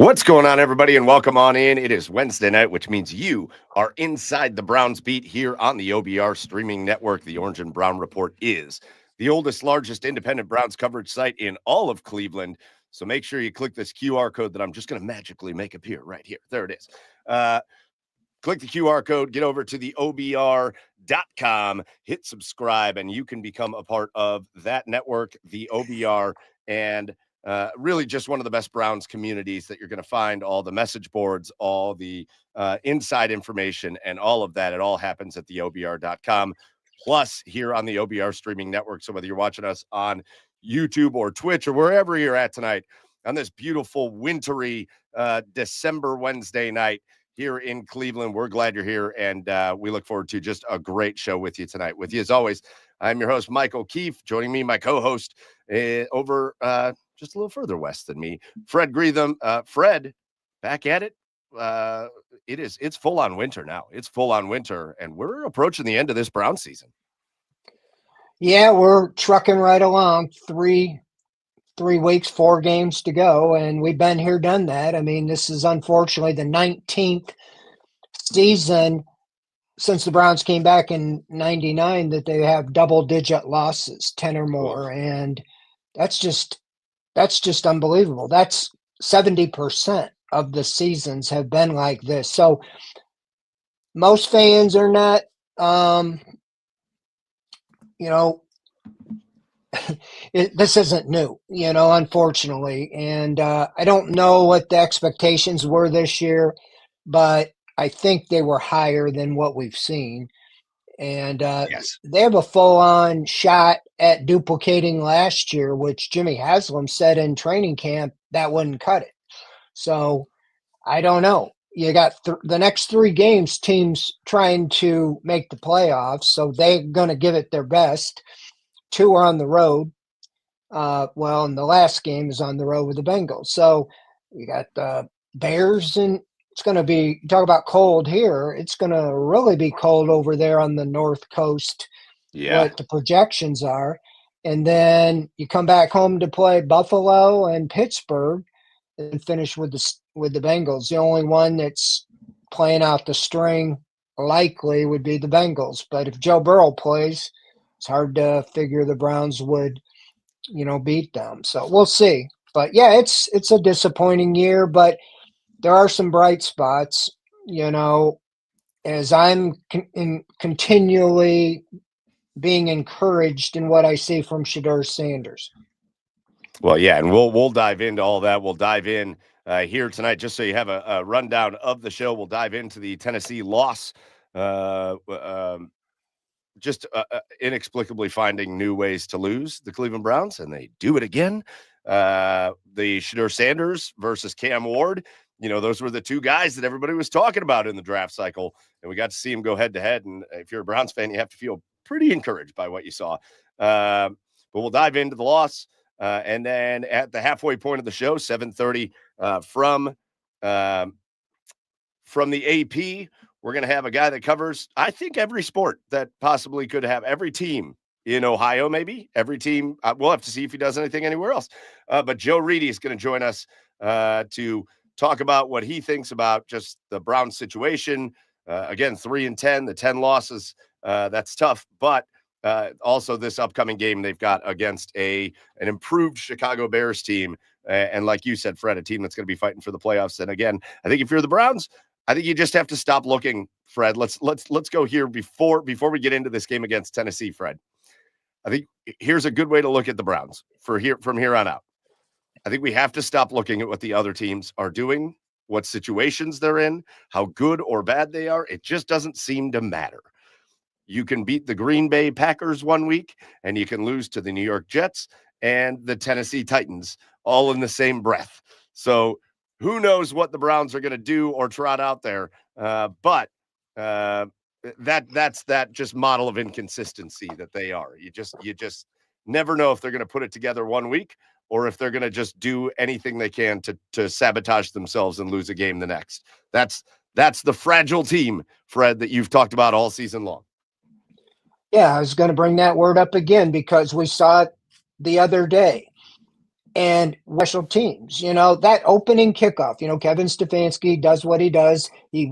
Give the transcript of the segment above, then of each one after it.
What's going on, everybody, and welcome on in. It is Wednesday night, which means you are inside the Browns beat here on the OBR streaming network. The Orange and Brown Report is the oldest, largest independent Browns coverage site in all of Cleveland. So make sure you click this QR code that I'm just going to magically make appear right here. There it is. Click the QR code, get over to the OBR.com, hit subscribe, and you can become a part of that network, the OBR, and really just one of the best Browns communities that you're going to find. All the message boards, all the inside information, and all of that. It all happens at the OBR.com, plus here on the OBR streaming network. So whether you're watching us on YouTube or Twitch or wherever you're at tonight on this beautiful wintry December Wednesday night, here in Cleveland, we're glad you're here, and we look forward to just a great show with you tonight. With you, as always, I'm your host, Mike O'Keefe. Joining me, my co-host over just a little further west than me, Fred Greetham. Fred, back at it. It's full on winter now. It's full on winter, and we're approaching the end of this Brown season. Yeah, we're trucking right along. Three weeks, 4 games to go, and we've been here, done that. I mean, this is unfortunately the 19th season since the Browns came back in '99 that they have double-digit losses, 10 or more, and that's just unbelievable. That's 70% of the seasons have been like this. So most fans are not, this isn't new, unfortunately. And I don't know what the expectations were this year, but I think they were higher than what we've seen. And Yes. They have a full-on shot at duplicating last year, which Jimmy Haslam said in training camp that wouldn't cut it. So I don't know. You got the next 3 games, teams trying to make the playoffs, so they're going to give it their best. 2 are on the road. And the last game is on the road with the Bengals. So you got the Bears, and it's going to be, talk about cold here, it's going to really be cold over there on the North Coast, what the projections are. And then you come back home to play Buffalo and Pittsburgh and finish with the Bengals. The only one that's playing out the string likely would be the Bengals. But if Joe Burrow plays, it's hard to figure the Browns would, beat them. So we'll see. But yeah, it's a disappointing year, but there are some bright spots, as I'm continually being encouraged in what I see from Shedeur Sanders. Well, yeah, and we'll dive into all that. We'll dive in here tonight, just so you have a rundown of the show. We'll dive into the Tennessee loss, just inexplicably finding new ways to lose the Cleveland Browns, and they do it again. The Shedeur Sanders versus Cam Ward, those were the 2 guys that everybody was talking about in the draft cycle, and we got to see them go head-to-head. And if you're a Browns fan, you have to feel pretty encouraged by what you saw. But we'll dive into the loss. And then at the halfway point of the show, 7:30 from the AP, we're going to have a guy that covers, I think, every sport that possibly could have, every team in Ohio, maybe every team. We'll have to see if he does anything anywhere else. But Joe Reedy is going to join us to talk about what he thinks about just the Browns situation. Again, 3-10, the 10 losses. That's tough, but also this upcoming game they've got against an improved Chicago Bears team. And like you said, Fred, a team that's going to be fighting for the playoffs. And again, I think if you're the Browns, I think you just have to stop looking, Fred. Let's go here before we get into this game against Tennessee, Fred. I think here's a good way to look at the Browns from here on out. I think we have to stop looking at what the other teams are doing, what situations they're in, how good or bad they are. It just doesn't seem to matter. You can beat the Green Bay Packers one week, and you can lose to the New York Jets and the Tennessee Titans all in the same breath. So who knows what the Browns are going to do or trot out there. But that's that just model of inconsistency that they are. You just never know if they're going to put it together one week or if they're going to just do anything they can to sabotage themselves and lose a game the next. That's the fragile team, Fred, that you've talked about all season long. Yeah, I was going to bring that word up again because we saw it the other day. and special teams. That opening kickoff, Kevin Stefanski does what he does. He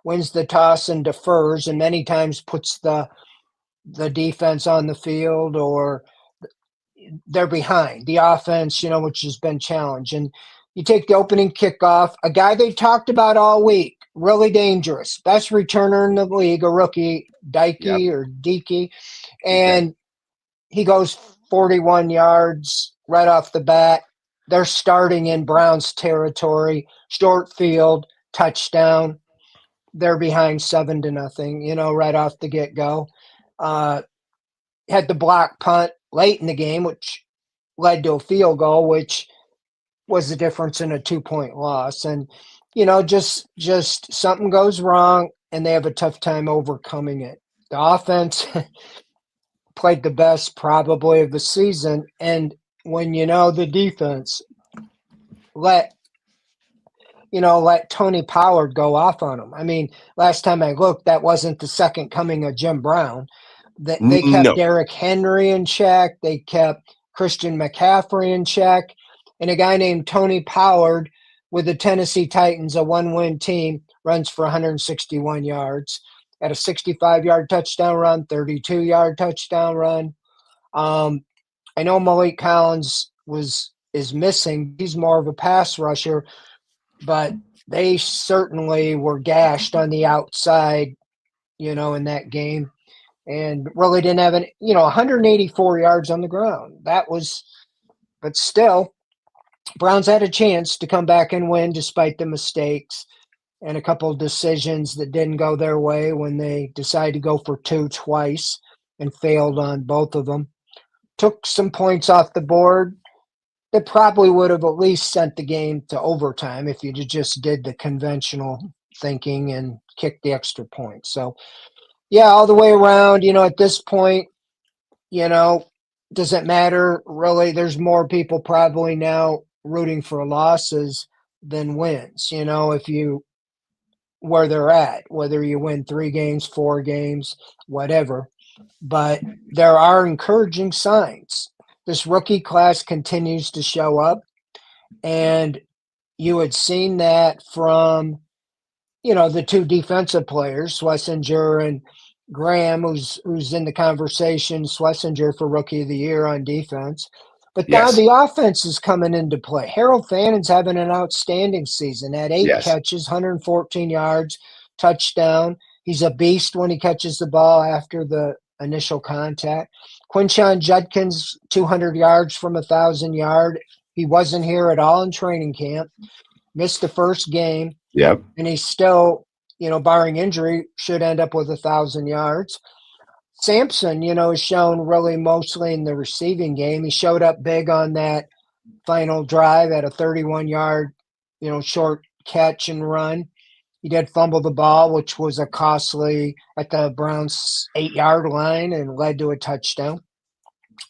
wins the toss and defers, and many times puts the defense on the field, or they're behind the offense, which has been challenged. And you take the opening kickoff, a guy they talked about all week, really dangerous, best returner in the league, a rookie, Yep. Dikey or Deaky, DK. and he goes 41 yards right off the bat. They're starting in Browns territory, short field, touchdown. They're behind 7-0, right off the get go. Had the block punt late in the game, which led to a field goal, which was the difference in a 2-point loss. And, just something goes wrong and they have a tough time overcoming it. The offense played the best probably of the season. And when the defense let let Tony Pollard go off on them. I mean, last time I looked, that wasn't the second coming of Jim Brown. They kept No. Derrick Henry in check. They kept Christian McCaffrey in check. And a guy named Tony Pollard with the Tennessee Titans, a one-win team, runs for 161 yards. At a 65-yard touchdown run, 32-yard touchdown run. I know Malik Collins is missing. He's more of a pass rusher, but they certainly were gashed on the outside, in that game, and really didn't have 184 yards on the ground. But still, Browns had a chance to come back and win despite the mistakes and a couple of decisions that didn't go their way when they decided to go for two twice and failed on both of them. Took some points off the board that probably would have at least sent the game to overtime if you just did the conventional thinking and kicked the extra point. So, yeah, all the way around, at this point, you know, does it matter really? There's more people probably now rooting for losses than wins, if you where they're at, whether you win 3 games, 4 games, whatever. But there are encouraging signs. This rookie class continues to show up, and you had seen that from the two defensive players, Schlesinger and Graham, who's in the conversation, Schlesinger for Rookie of the Year on defense. But now Yes. the offense is coming into play. Harold Fannon's having an outstanding season. Had 8 catches, 114 yards, touchdown. He's a beast when he catches the ball after the initial contact. Quinshon Judkins, 200 yards from 1,000 yard. He wasn't here at all in training camp. Missed the first game, Yep. and he's still, barring injury, should end up with 1,000 yards. Sampson, is shown really mostly in the receiving game. He showed up big on that final drive at a 31-yard, short catch and run. He did fumble the ball, which was a costly at the Browns 8-yard line and led to a touchdown.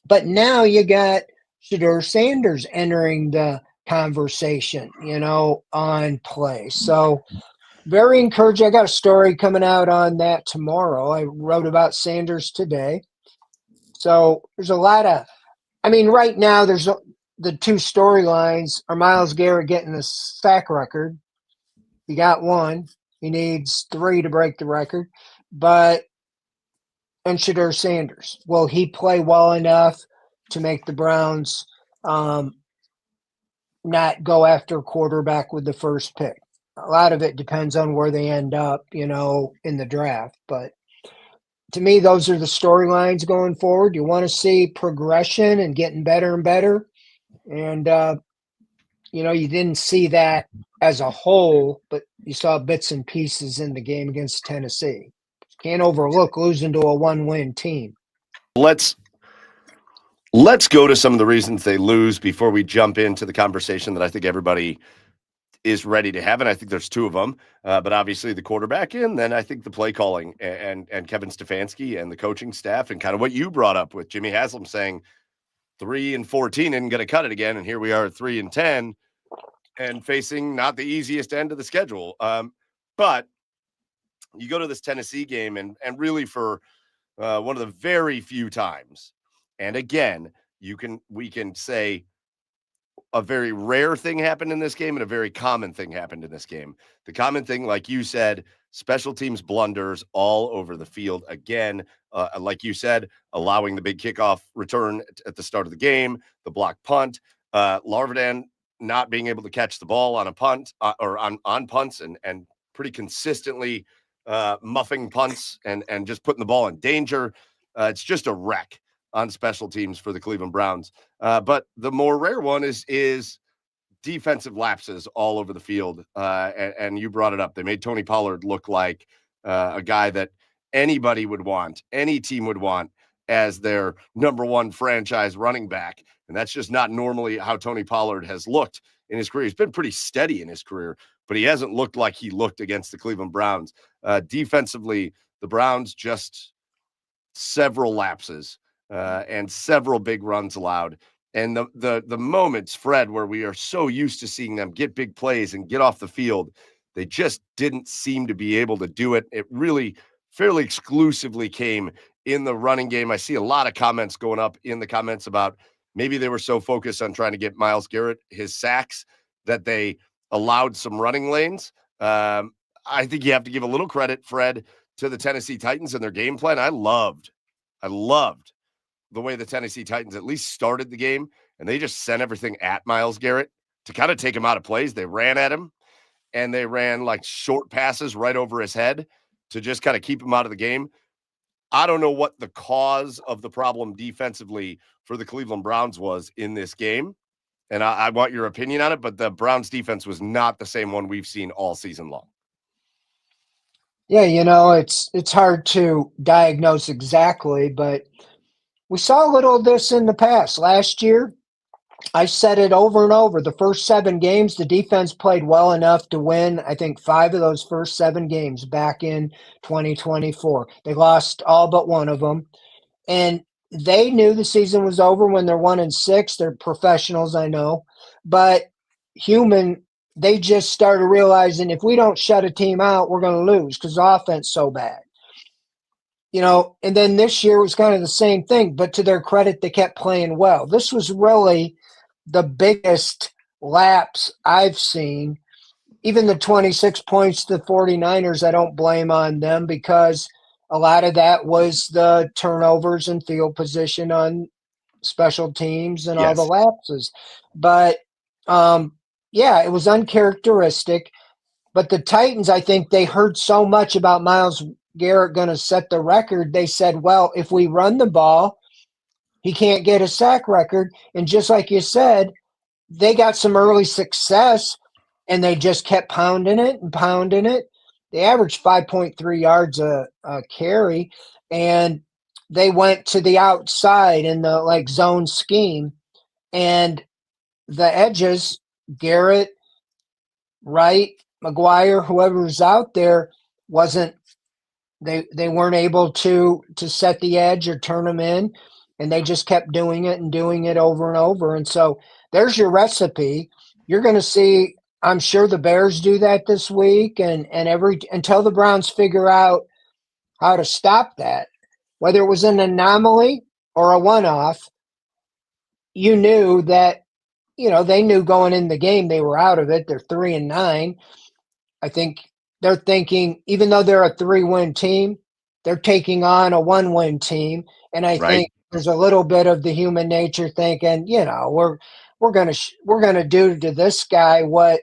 But now you got Shedeur Sanders entering the conversation, on play. So very encouraging. I got a story coming out on that tomorrow. I wrote about Sanders today. So there's a lot of, right now there's the two storylines are Myles Garrett getting the sack record. He got one. He needs 3 to break the record. And Shedeur Sanders, will he play well enough to make the Browns not go after a quarterback with the first pick? A lot of it depends on where they end up, in the draft. But to me, those are the storylines going forward. You want to see progression and getting better and better. And, you didn't see that as a whole, but you saw bits and pieces in the game against Tennessee. Can't overlook losing to a one-win team. Let's let's go to some of the reasons they lose before we jump into the conversation that I think everybody is ready to have, and I think there's two of them. But obviously the quarterback, and then I think the play calling and Kevin Stefanski and the coaching staff, and kind of what you brought up with Jimmy Haslam saying 3-14 isn't going to cut it again, and here we are at 3-10 and facing not the easiest end of the schedule. But you go to this Tennessee game, and really for one of the very few times, and again, we can say a very rare thing happened in this game and a very common thing happened in this game. The common thing, like you said, special teams blunders all over the field again. Like you said, allowing the big kickoff return at the start of the game, the block punt, Larvidan not being able to catch the ball on a punt or on punts and pretty consistently muffing punts and just putting the ball in danger. It's just a wreck on special teams for the Cleveland Browns. But the more rare one is defensive lapses all over the field. And you brought it up. They made Tony Pollard look like a guy that anybody would want, any team would want as their number one franchise running back. And that's just not normally how Tony Pollard has looked in his career. He's been pretty steady in his career, but he hasn't looked like he looked against the Cleveland Browns. Defensively, the Browns just several lapses and several big runs allowed. And the moments, Fred, where we are so used to seeing them get big plays and get off the field, they just didn't seem to be able to do it. It really fairly exclusively came in the running game. I see a lot of comments going up in the comments about maybe they were so focused on trying to get Myles Garrett his sacks that they allowed some running lanes. I think you have to give a little credit, Fred, to the Tennessee Titans and their game plan. I loved the way the Tennessee Titans at least started the game, and they just sent everything at Myles Garrett to kind of take him out of plays. They ran at him, and they ran like short passes right over his head to just kind of keep him out of the game. I don't know what the cause of the problem defensively for the Cleveland Browns was in this game, and I want your opinion on it, but the Browns defense was not the same one we've seen all season long. Yeah, it's hard to diagnose exactly, but we saw a little of this in the past. Last year, I said it over and over. The first 7 games, the defense played well enough to win, I think, 5 of those first 7 games back in 2024. They lost all but one of them. And they knew the season was over when they're 1-6. They're professionals, I know. But they just started realizing if we don't shut a team out, we're going to lose because the offense is so bad. And then this year was kind of the same thing, but to their credit, they kept playing well. This was really the biggest lapse I've seen. Even the 26 points to the 49ers, I don't blame on them because a lot of that was the turnovers and field position on special teams and all the Yes. lapses. But, yeah, it was uncharacteristic. But the Titans, I think they heard so much about Myles Garrett going to set the record. They said, well, if we run the ball, he can't get a sack record. And just like you said, they got some early success and they just kept pounding it and pounding it. They averaged 5.3 yards a carry, and they went to the outside in the zone scheme. And the edges, Garrett, Wright, McGuire, whoever was out there, they weren't able to set the edge or turn them in, and they just kept doing it and doing it over and over. And so there's your recipe. You're going to see, I'm sure the Bears do that this week, and until the Browns figure out how to stop that, whether it was an anomaly or a one-off, you knew that, they knew going in the game they were out of it. They're 3-9. I think they're thinking, even though they're a 3-win team, they're taking on a 1-win team. And I Right. think there's a little bit of the human nature thinking, we're gonna do to this guy what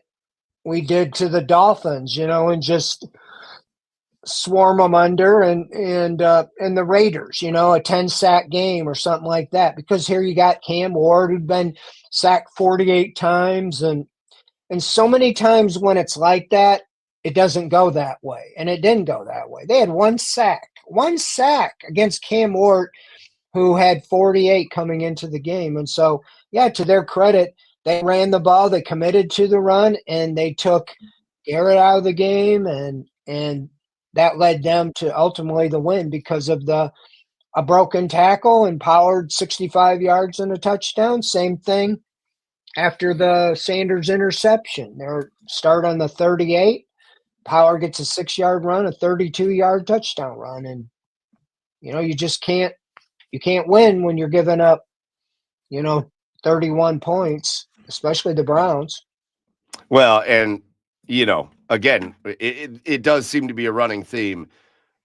we did to the Dolphins, and just swarm them under and the Raiders, a 10-sack game or something like that. Because here you got Cam Ward who'd been sacked 48 times, and so many times when it's like that, it doesn't go that way. And it didn't go that way. They had one sack against Cam Ward, who had 48 coming into the game. And so, yeah, to their credit, they ran the ball, they committed to the run, and they took Garrett out of the game, and that led them to ultimately the win because of a broken tackle and Pollard 65 yards and a touchdown. Same thing after the Sanders interception. They start on the 38. Pollard gets a 6-yard run, a 32-yard touchdown run, and you just can't win when you're giving up 31 points. especially the Browns. Well, and again, it does seem to be a running theme.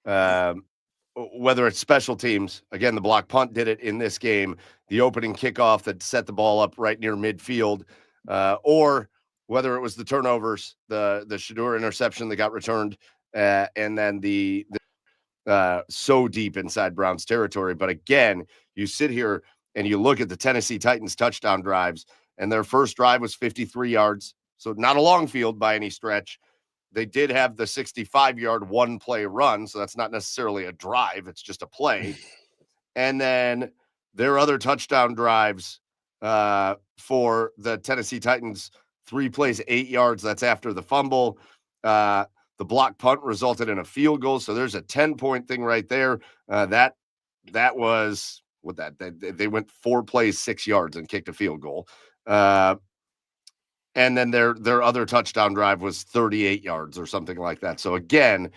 Um, whether it's special teams, again, the block punt did it in this game, the opening kickoff that set the ball up right near midfield, or whether it was the turnovers, the Shedeur interception that got returned, and then the so deep inside Browns territory. But again, you sit here and you look at the Tennessee Titans touchdown drives, and their first drive was 53 yards. So not a long field by any stretch. They did have the 65-yard one-play run, so that's not necessarily a drive. It's just a play. And then their other touchdown drives for the Tennessee Titans, 3 plays, 8 yards. That's after the fumble. The block punt resulted in a field goal, so there's a 10-point thing right there. That was what that they went 4 plays, 6 yards, and kicked a field goal. And then their other touchdown drive was 38 yards or something like that. So again,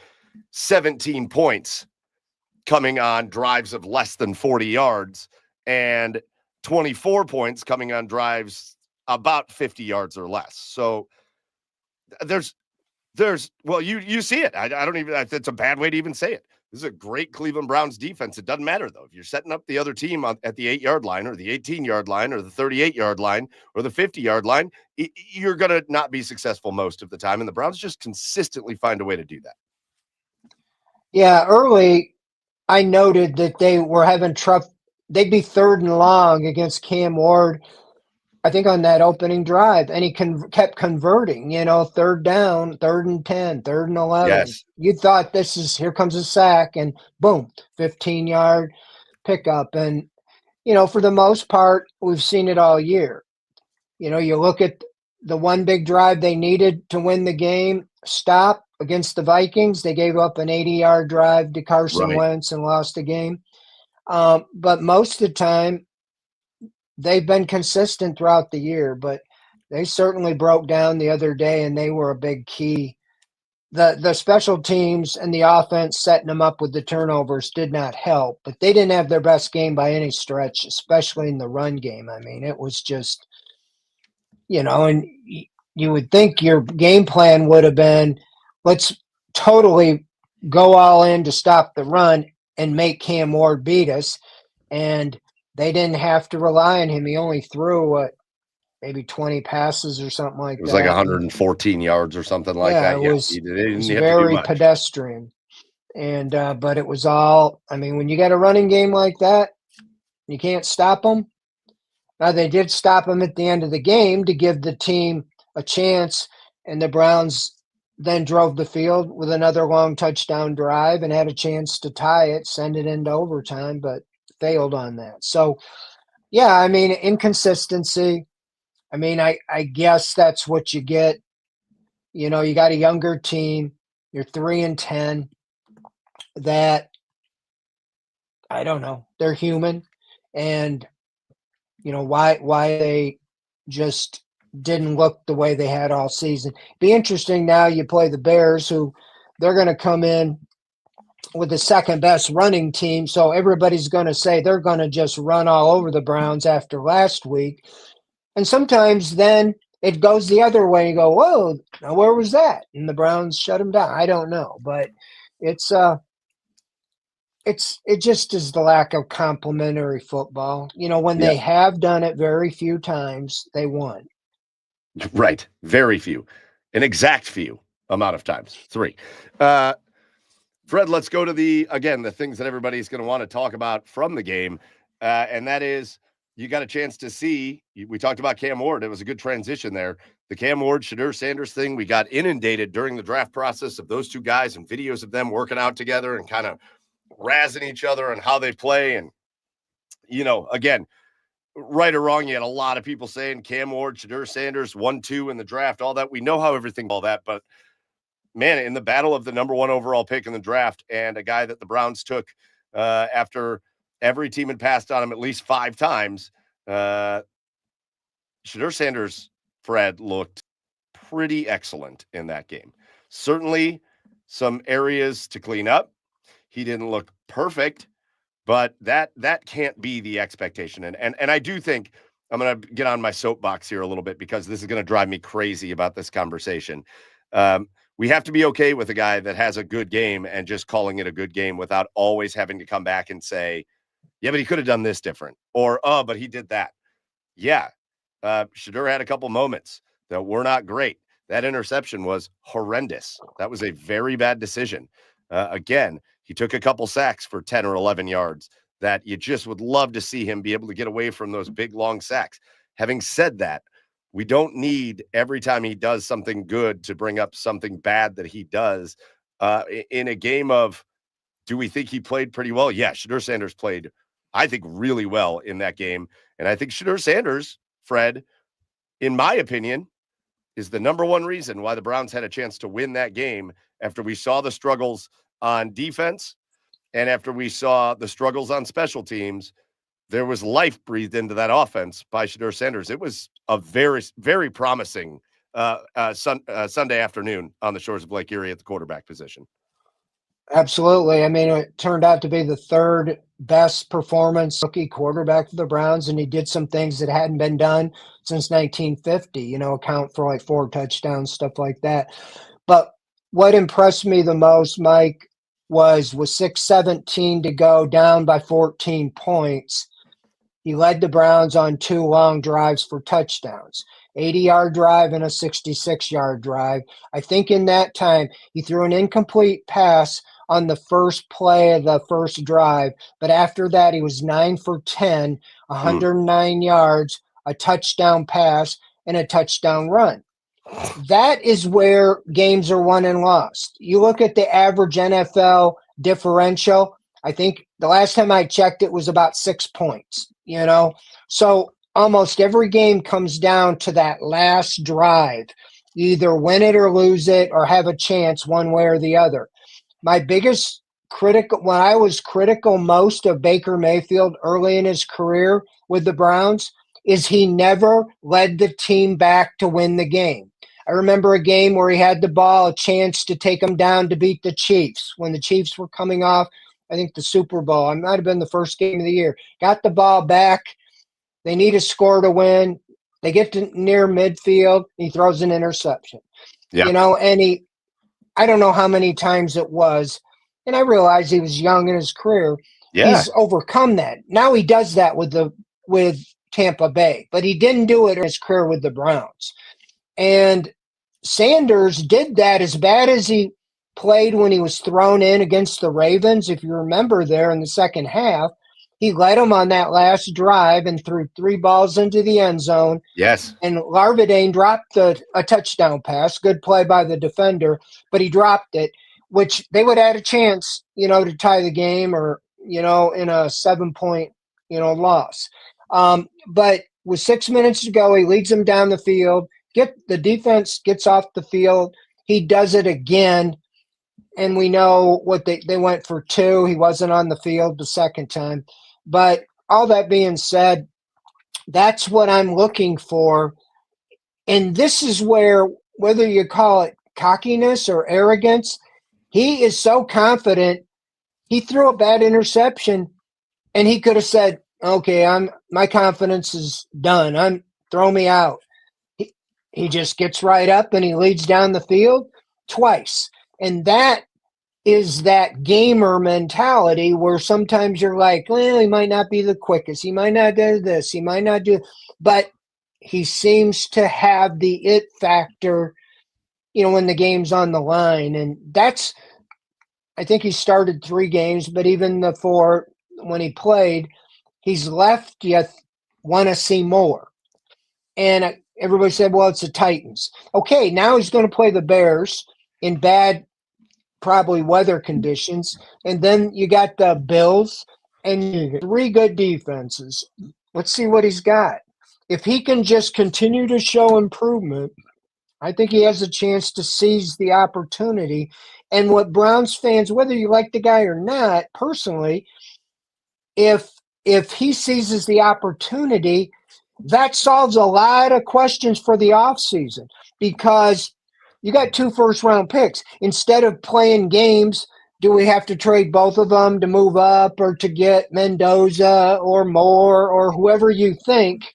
17 points coming on drives of less than 40 yards, and 24 points coming on drives about 50 yards or less. So there's well, you see it. I don't even, it's a bad way to even say it. This is a great Cleveland Browns defense. It doesn't matter, though. If you're setting up the other team at the 8-yard line or the 18-yard line or the 38-yard line or the 50-yard line, you're going to not be successful most of the time. And the Browns just consistently find a way to do that. Yeah, early I noted that they were having trouble. They'd be 3rd and long against Cam Ward, I think, on that opening drive, and he kept converting, 3rd down, 3rd and 10, 3rd and 11. Yes. You thought here comes a sack, and boom, 15-yard pickup. And, for the most part, we've seen it all year. You look at the one big drive they needed to win the game, stop against the Vikings. They gave up an 80-yard drive to Carson Wentz and lost the game. But most of the time, they've been consistent throughout the year, but they certainly broke down the other day, and they were a big key. The special teams and the offense setting them up with the turnovers did not help, but they didn't have their best game by any stretch, especially in the run game. I mean, it was just, and you would think your game plan would have been, let's totally go all in to stop the run and make Cam Ward beat us. And they didn't have to rely on him. He only threw, maybe 20 passes or something like that. It was like 114 yards or something like that. It was very pedestrian. And but it was all, I mean, when you got a running game like that, you can't stop them. Now, they did stop him at the end of the game to give the team a chance, and the Browns then drove the field with another long touchdown drive and had a chance to tie it, send it into overtime, but failed on that. So, yeah, I mean, inconsistency. I mean, I guess that's what you get. You got a younger team. You're 3-10. That, I don't know. They're human, and why they just didn't look the way they had all season. Be interesting now. You play the Bears, who they're going to come in with the second best running team, so everybody's going to say they're going to just run all over the Browns after last week. And sometimes then it goes the other way. You go, whoa, now where was that? And the Browns shut them down. I don't know, but it just is the lack of complementary football. When they have done it very few times, they won. Right. Very few. An exact few amount of times. 3. Fred, let's go to the things that everybody's going to want to talk about from the game. And that is, you got a chance to see, we talked about Cam Ward. It was a good transition there. The Cam Ward, Shedeur Sanders thing, we got inundated during the draft process of those two guys and videos of them working out together and kind of razzing each other and how they play. And, again, right or wrong, you had a lot of people saying Cam Ward, Shedeur Sanders, 1-2 in the draft, all that. We know how everything, all that. But, man, in the battle of the number 1 overall pick in the draft and a guy that the Browns took after every team had passed on him at least 5 times, Shedeur Sanders, Fred, looked pretty excellent in that game. Certainly some areas to clean up. He didn't look perfect, but that can't be the expectation. And I do think I'm going to get on my soapbox here a little bit because this is going to drive me crazy about this conversation. We have to be okay with a guy that has a good game and just calling it a good game without always having to come back and say, yeah, but he could have done this different, or, oh, but he did that. Yeah. Shedeur had a couple moments that were not great. That interception was horrendous. That was a very bad decision. Again, he took a couple sacks for 10 or 11 yards that you just would love to see him be able to get away from those big, long sacks. Having said that, we don't need every time he does something good to bring up something bad that he does in a game of, do we think he played pretty well? Yeah, Shedeur Sanders played, I think, really well in that game. And I think Shedeur Sanders, Fred, in my opinion, is the number one reason why the Browns had a chance to win that game after we saw the struggles on defense and after we saw the struggles on special teams. There was life breathed into that offense by Shedeur Sanders. It was a very, very promising Sunday afternoon on the shores of Lake Erie at the quarterback position. Absolutely. I mean, it turned out to be the third best performance rookie quarterback for the Browns, and he did some things that hadn't been done since 1950, account for like 4 touchdowns, stuff like that. But what impressed me the most, Mike, was with 6:17 to go, down by 14 points. He led the Browns on 2 long drives for touchdowns, 80-yard drive and a 66-yard drive. I think in that time, he threw an incomplete pass on the first play of the first drive. But after that, he was 9 for 10, 109 yards, a touchdown pass, and a touchdown run. That is where games are won and lost. You look at the average NFL differential, I think the last time I checked, it was about 6 points, So almost every game comes down to that last drive. You either win it or lose it or have a chance one way or the other. My biggest when I was critical most of Baker Mayfield early in his career with the Browns, is he never led the team back to win the game. I remember a game where he had the ball, a chance to take them down to beat the Chiefs when the Chiefs were coming off, I think, the Super Bowl. It might have been the first game of the year. Got the ball back. They need a score to win. They get to near midfield. He throws an interception. Yeah. And I don't know how many times it was, and I realized he was young in his career. Yeah. He's overcome that. Now he does that with Tampa Bay, but he didn't do it in his career with the Browns. And Sanders did that as bad as he played when he was thrown in against the Ravens. If you remember there in the second half, he led them on that last drive and threw 3 balls into the end zone. Yes. And Larvadain dropped a touchdown pass. Good play by the defender, but he dropped it, which they would have had a chance, to tie the game or, in a 7-point, loss. But with 6 minutes to go, he leads them down the field. The defense gets off the field. He does it again. And we know what they went for 2. He wasn't on the field the second time. But all that being said, that's what I'm looking for. And this is where, whether you call it cockiness or arrogance, he is so confident. He threw a bad interception, and he could have said, okay, my confidence is done. Throw me out. He just gets right up and he leads down the field twice. And that is that gamer mentality where sometimes you're like, well, he might not be the quickest. He might not do this. He might not do, but he seems to have the it factor, when the game's on the line. And I think he started 3 games, but even the 4 when he played, he's left, you want to see more. And everybody said, well, it's the Titans. Okay, now he's going to play the Bears in bad, probably weather conditions. And then you got the Bills and 3 good defenses. Let's see what he's got. If he can just continue to show improvement, I think he has a chance to seize the opportunity. And what Browns fans, whether you like the guy or not, personally, if he seizes the opportunity, that solves a lot of questions for the offseason, because you got 2 first-round picks. Instead of playing games, do we have to trade both of them to move up or to get Mendoza or Moore or whoever you think?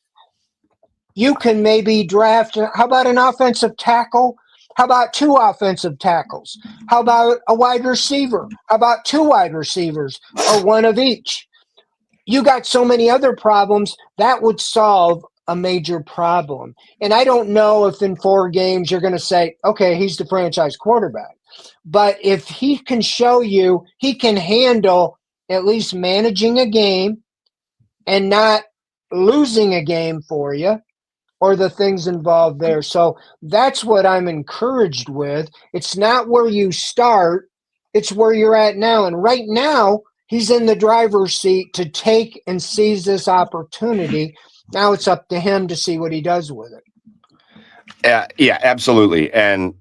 you can maybe draft. How about an offensive tackle? How about two offensive tackles? How about a wide receiver? How about two wide receivers or one of each? You got so many other problems that would solve a major problem. And I don't know if in 4 games you're going to say, okay, he's the franchise quarterback. But if he can show you he can handle at least managing a game and not losing a game for you or the things involved there. So that's what I'm encouraged with. It's not where you start, it's where you're at now. And right now, he's in the driver's seat to take and seize this opportunity. Now it's up to him to see what he does with it. Yeah, absolutely. And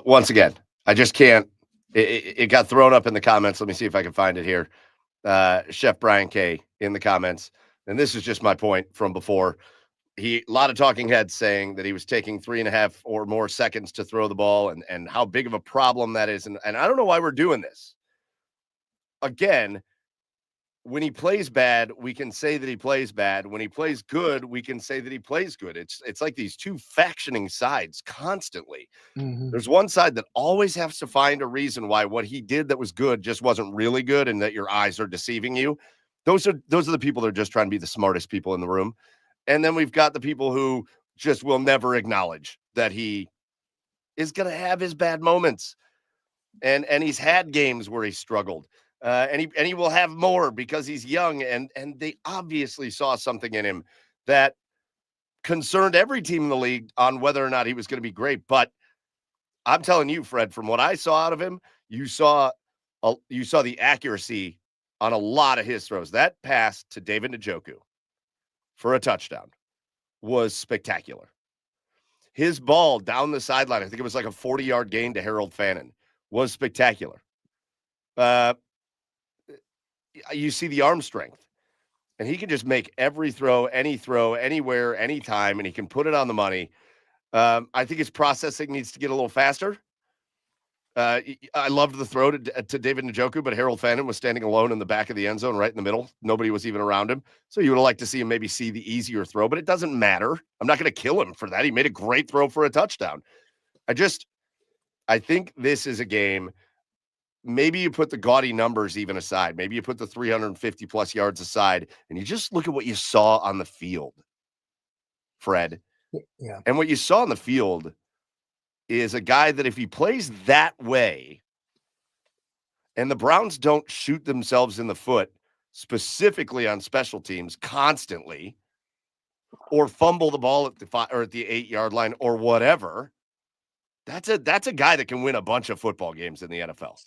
once again, I just can't. It got thrown up in the comments. Let me see if I can find it here. Chef Brian K in the comments. And this is just my point from before. A lot of talking heads saying that he was taking 3.5 or more seconds to throw the ball and how big of a problem that is. And I don't know why we're doing this. Again, when he plays bad, we can say that he plays bad. When he plays good, we can say that he plays good. It's like these two factioning sides constantly. Mm-hmm. There's one side that always has to find a reason why what he did that was good just wasn't really good and that your eyes are deceiving you. Those are the people that are just trying to be the smartest people in the room. And then we've got the people who just will never acknowledge that he is going to have his bad moments. And he's had games where he struggled. And he will have more because he's young and they obviously saw something in him that concerned every team in the league on whether or not he was going to be great. But I'm telling you, Fred, from what I saw out of him, you saw the accuracy on a lot of his throws. That pass to David Njoku for a touchdown was spectacular. His ball down the sideline, I think it was like a 40-yard gain to Harold Fannin, was spectacular. You see the arm strength, and he can just make every throw, anywhere, anytime, and he can put it on the money. I think his processing needs to get a little faster. I loved the throw to David Njoku, but Harold Fannin was standing alone in the back of the end zone, right in the middle. Nobody was even around him. So you would have liked to see him maybe see the easier throw, but it doesn't matter. I'm not going to kill him for that. He made a great throw for a touchdown. I think this is a game. Maybe you put the gaudy numbers even aside. Maybe you put the 350 plus yards aside, and you just look at what you saw on the field, Fred. Yeah. And what you saw on the field is a guy that if he plays that way, and the Browns don't shoot themselves in the foot, specifically on special teams constantly, or fumble the ball at the 8-yard line or whatever, that's a guy that can win a bunch of football games in the NFL.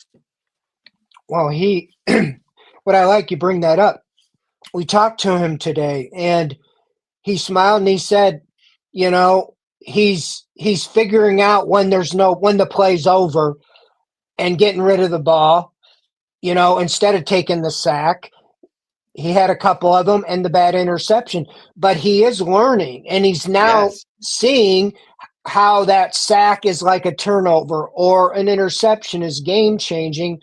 Well, what I like, you bring that up. We talked to him today, and he smiled and he said, he's figuring out when the play's over and getting rid of the ball, instead of taking the sack. He had a couple of them and the bad interception, but he is learning, and he's now seeing how that sack is like a turnover or an interception is game changing.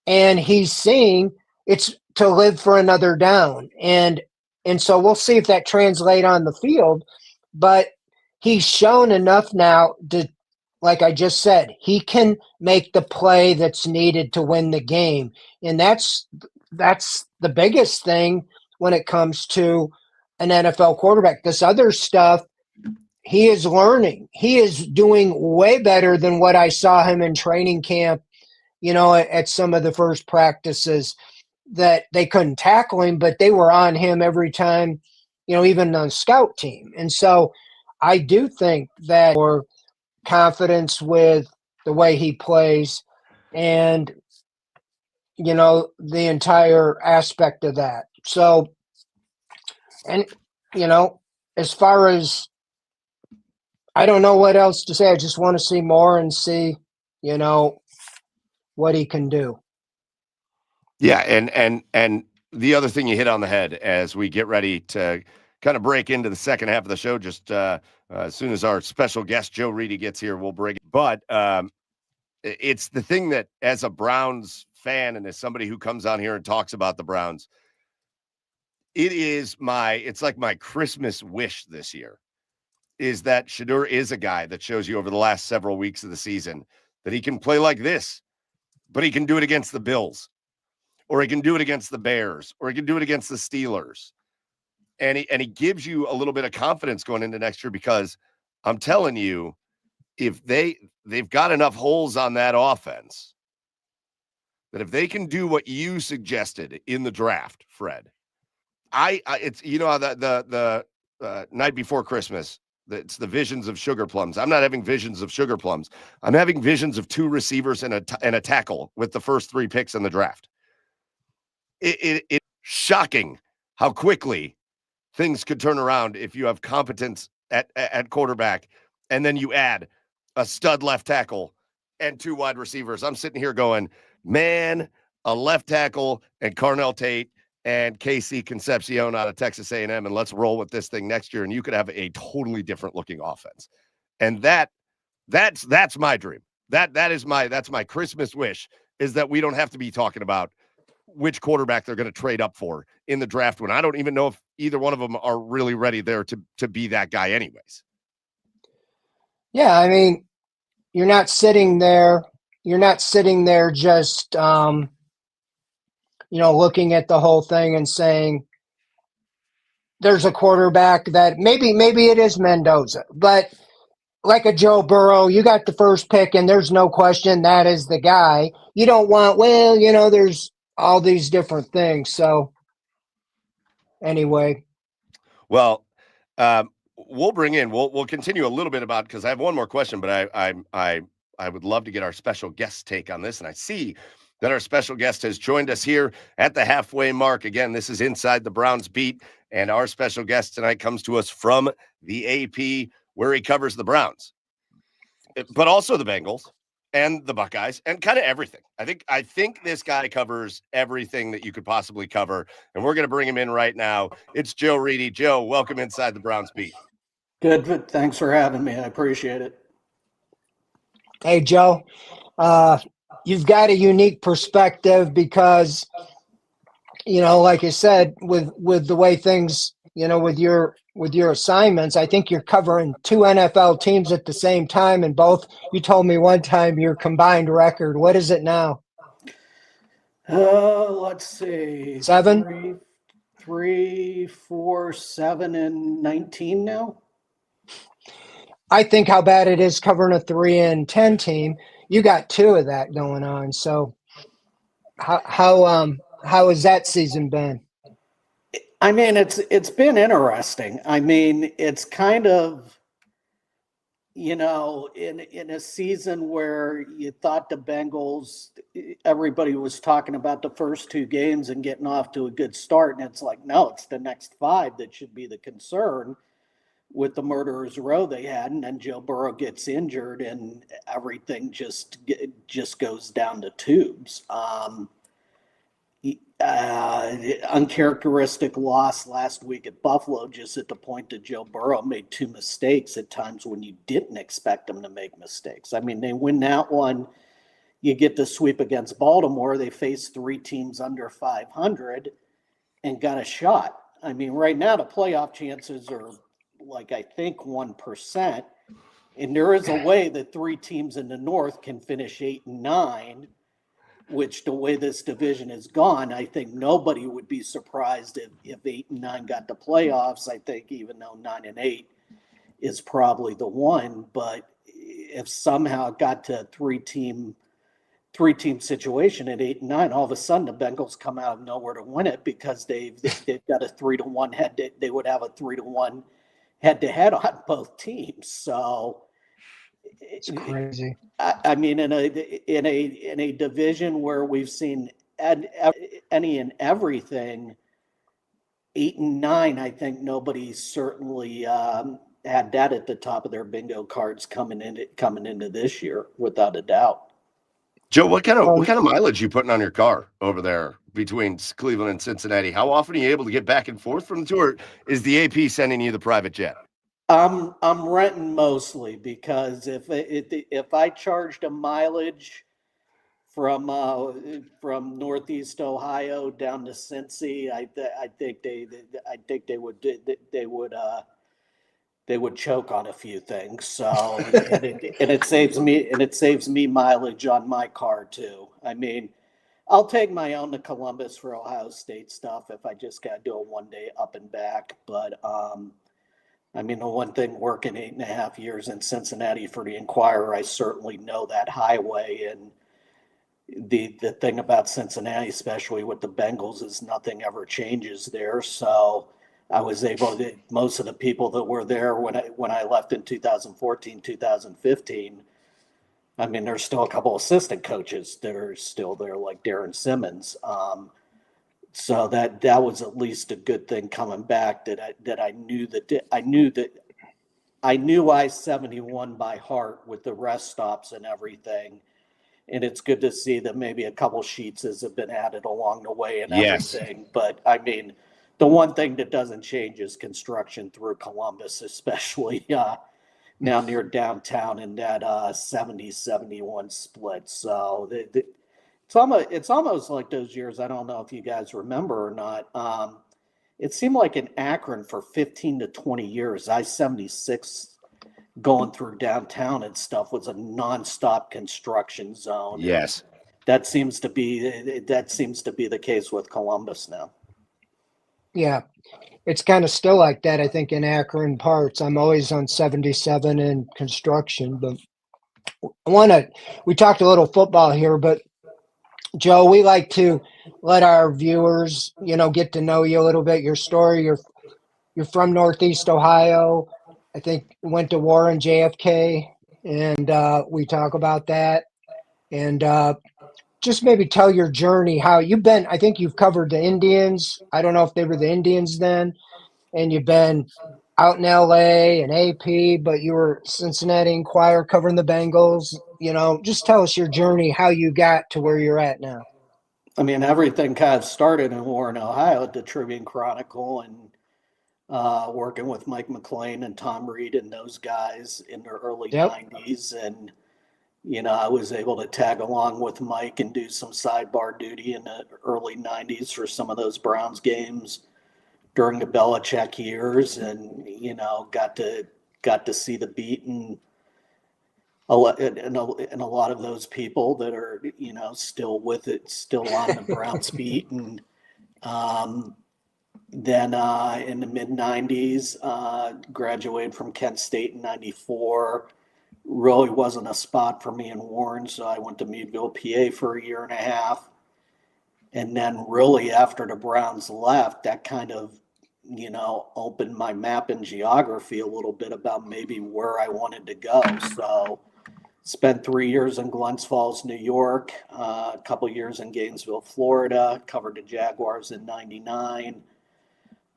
And he's seeing it's to live for another down. And so we'll see if that translates on the field. But he's shown enough now to, like I just said, he can make the play that's needed to win the game. And that's the biggest thing when it comes to an NFL quarterback. This other stuff, he is learning. He is doing way better than what I saw him in training camp, at some of the first practices, that they couldn't tackle him, but they were on him every time, even on scout team. And so I do think that more confidence with the way he plays and, the entire aspect of that. So, and, as far as, I don't know what else to say. I just want to see more and see, what he can do. Yeah, and the other thing you hit on the head as we get ready to kind of break into the second half of the show, just as soon as our special guest Joe Reedy gets here, we'll break it. But it's the thing that, as a Browns fan and as somebody who comes on here and talks about the Browns, It's like my Christmas wish this year is that Shedeur is a guy that shows you over the last several weeks of the season that he can play like this, but he can do it against the Bills, or he can do it against the Bears, or he can do it against the Steelers. And he gives you a little bit of confidence going into next year, because I'm telling you, if they've got enough holes on that offense that if they can do what you suggested in the draft, Fred, it's the night before Christmas. It's the visions of sugar plums. I'm not having visions of sugar plums. I'm having visions of two receivers and a tackle with the first 3 picks in the draft. It's shocking how quickly things could turn around if you have competence at quarterback, and then you add a stud left tackle and 2 wide receivers. I'm sitting here going, man, a left tackle and Carnell Tate and Casey Concepcion out of Texas A&M, and let's roll with this thing next year, and you could have a totally different looking offense. And that's my dream. That's my Christmas wish, is that we don't have to be talking about which quarterback they're going to trade up for in the draft, when I don't even know if either one of them are really ready there to be that guy anyways. Yeah, I mean, you're not sitting there just looking at the whole thing and saying there's a quarterback that maybe it is Mendoza, but like a Joe Burrow, you got the first pick and there's no question that is the guy. You don't want, there's all these different things. So anyway. Well, we'll continue a little bit about, because I have one more question, but I would love to get our special guest take on this. And I see that our special guest has joined us here at the halfway mark. Again, this is Inside the Browns Beat, and our special guest tonight comes to us from the AP, where he covers the Browns, but also the Bengals and the Buckeyes and kind of everything. I think this guy covers everything that you could possibly cover, and we're going to bring him in right now. It's Joe Reedy. Joe, welcome Inside the Browns Beat. Good. Thanks for having me. I appreciate it. Hey, Joe, you've got a unique perspective because, like you said, with the way things, with your assignments, I think you're covering 2 NFL teams at the same time, and both, you told me one time, your combined record. What is it now? Let's see. 7? 3, 4, 7, and 19 now. I think how bad it is covering a 3-10 team. You got 2 of that going on. So how has that season been? I mean, it's been interesting. I mean, it's kind of, in a season where you thought the Bengals, everybody was talking about the first 2 games and getting off to a good start. And it's like, no, it's the next 5 that should be the concern, with the murderer's row they had. And then Joe Burrow gets injured and everything just goes down the tubes. Uncharacteristic loss last week at Buffalo, just at the point that Joe Burrow made 2 mistakes at times when you didn't expect him to make mistakes. I mean, they win that one. You get the sweep against Baltimore. They face 3 teams under 500 and got a shot. I mean, right now the playoff chances are like, I think 1%. And there is a way that 3 teams in the North can finish 8-9, which, the way this division has gone, I think nobody would be surprised if 8-9 got the playoffs. I think even though 9-8 is probably the one, but if somehow it got to a three-team situation at 8-9, all of a sudden the Bengals come out of nowhere to win it, because they've got a 3-1 they would have a 3-1 head-to-head on both teams. So it's crazy. I mean, in a division where we've seen any and everything, 8-9, I think nobody certainly had that at the top of their bingo cards coming into this year, without a doubt. Joe, what kind of mileage you putting on your car over there between Cleveland and Cincinnati? How often are you able to get back and forth from the tour? Is the AP sending you the private jet? I'm renting mostly, because if I charged a mileage from Northeast Ohio down to Cincy. I think they would choke on a few things. So and it saves me mileage on my car too. I mean, I'll take my own to Columbus for Ohio State stuff if I just got to do a 1 day up and back. But I mean, the one thing working 8.5 years in Cincinnati for the Enquirer, I certainly know that highway. And the thing about Cincinnati, especially with the Bengals, is nothing ever changes there. So I was able to, most of the people that were there when I left in 2014, 2015, I mean, there's still a couple assistant coaches that are still there, like Darren Simmons. So that was at least a good thing coming back, that I knew I-71 by heart with the rest stops and everything. And it's good to see that maybe a couple sheets have been added along the way and Yes. everything. But I mean, the one thing that doesn't change is construction through Columbus, especially now near downtown in that 70-71 split. So it's almost like those years. I don't know if you guys remember or not. It seemed like in Akron for 15 to 20 years, I-76 going through downtown and stuff was a nonstop construction zone. Yes. And that seems to be the case with Columbus now. Yeah, it's kind of still like that, I think, in Akron parts. I'm always on 77 in construction, but we talked a little football here, but Joe, we like to let our viewers, get to know you a little bit, your story. You're from Northeast Ohio. I think you went to war in JFK, and we talk about that. And just maybe tell your journey, how you've been. I think you've covered the Indians. I don't know if they were the Indians then, and you've been out in LA and AP, but you were Cincinnati Enquirer covering the Bengals. Just tell us your journey, how you got to where you're at now. I mean, everything kind of started in Warren, Ohio at the Tribune Chronicle, and working with Mike McLean and Tom Reed and those guys in the early 90s. And, I was able to tag along with Mike and do some sidebar duty in the early 90s for some of those Browns games during the Belichick years, and, got to see the beat and a lot of those people that are, still with it, still on the Browns beat. And then in the mid-90s, graduated from Kent State in 94. Really wasn't a spot for me in Warren, so I went to Meadville, PA for a year and a half. And then really after the Browns left, that kind of, opened my map and geography a little bit about maybe where I wanted to go. So spent 3 years in Glens Falls, New York, a couple years in Gainesville, Florida, covered the Jaguars in 99.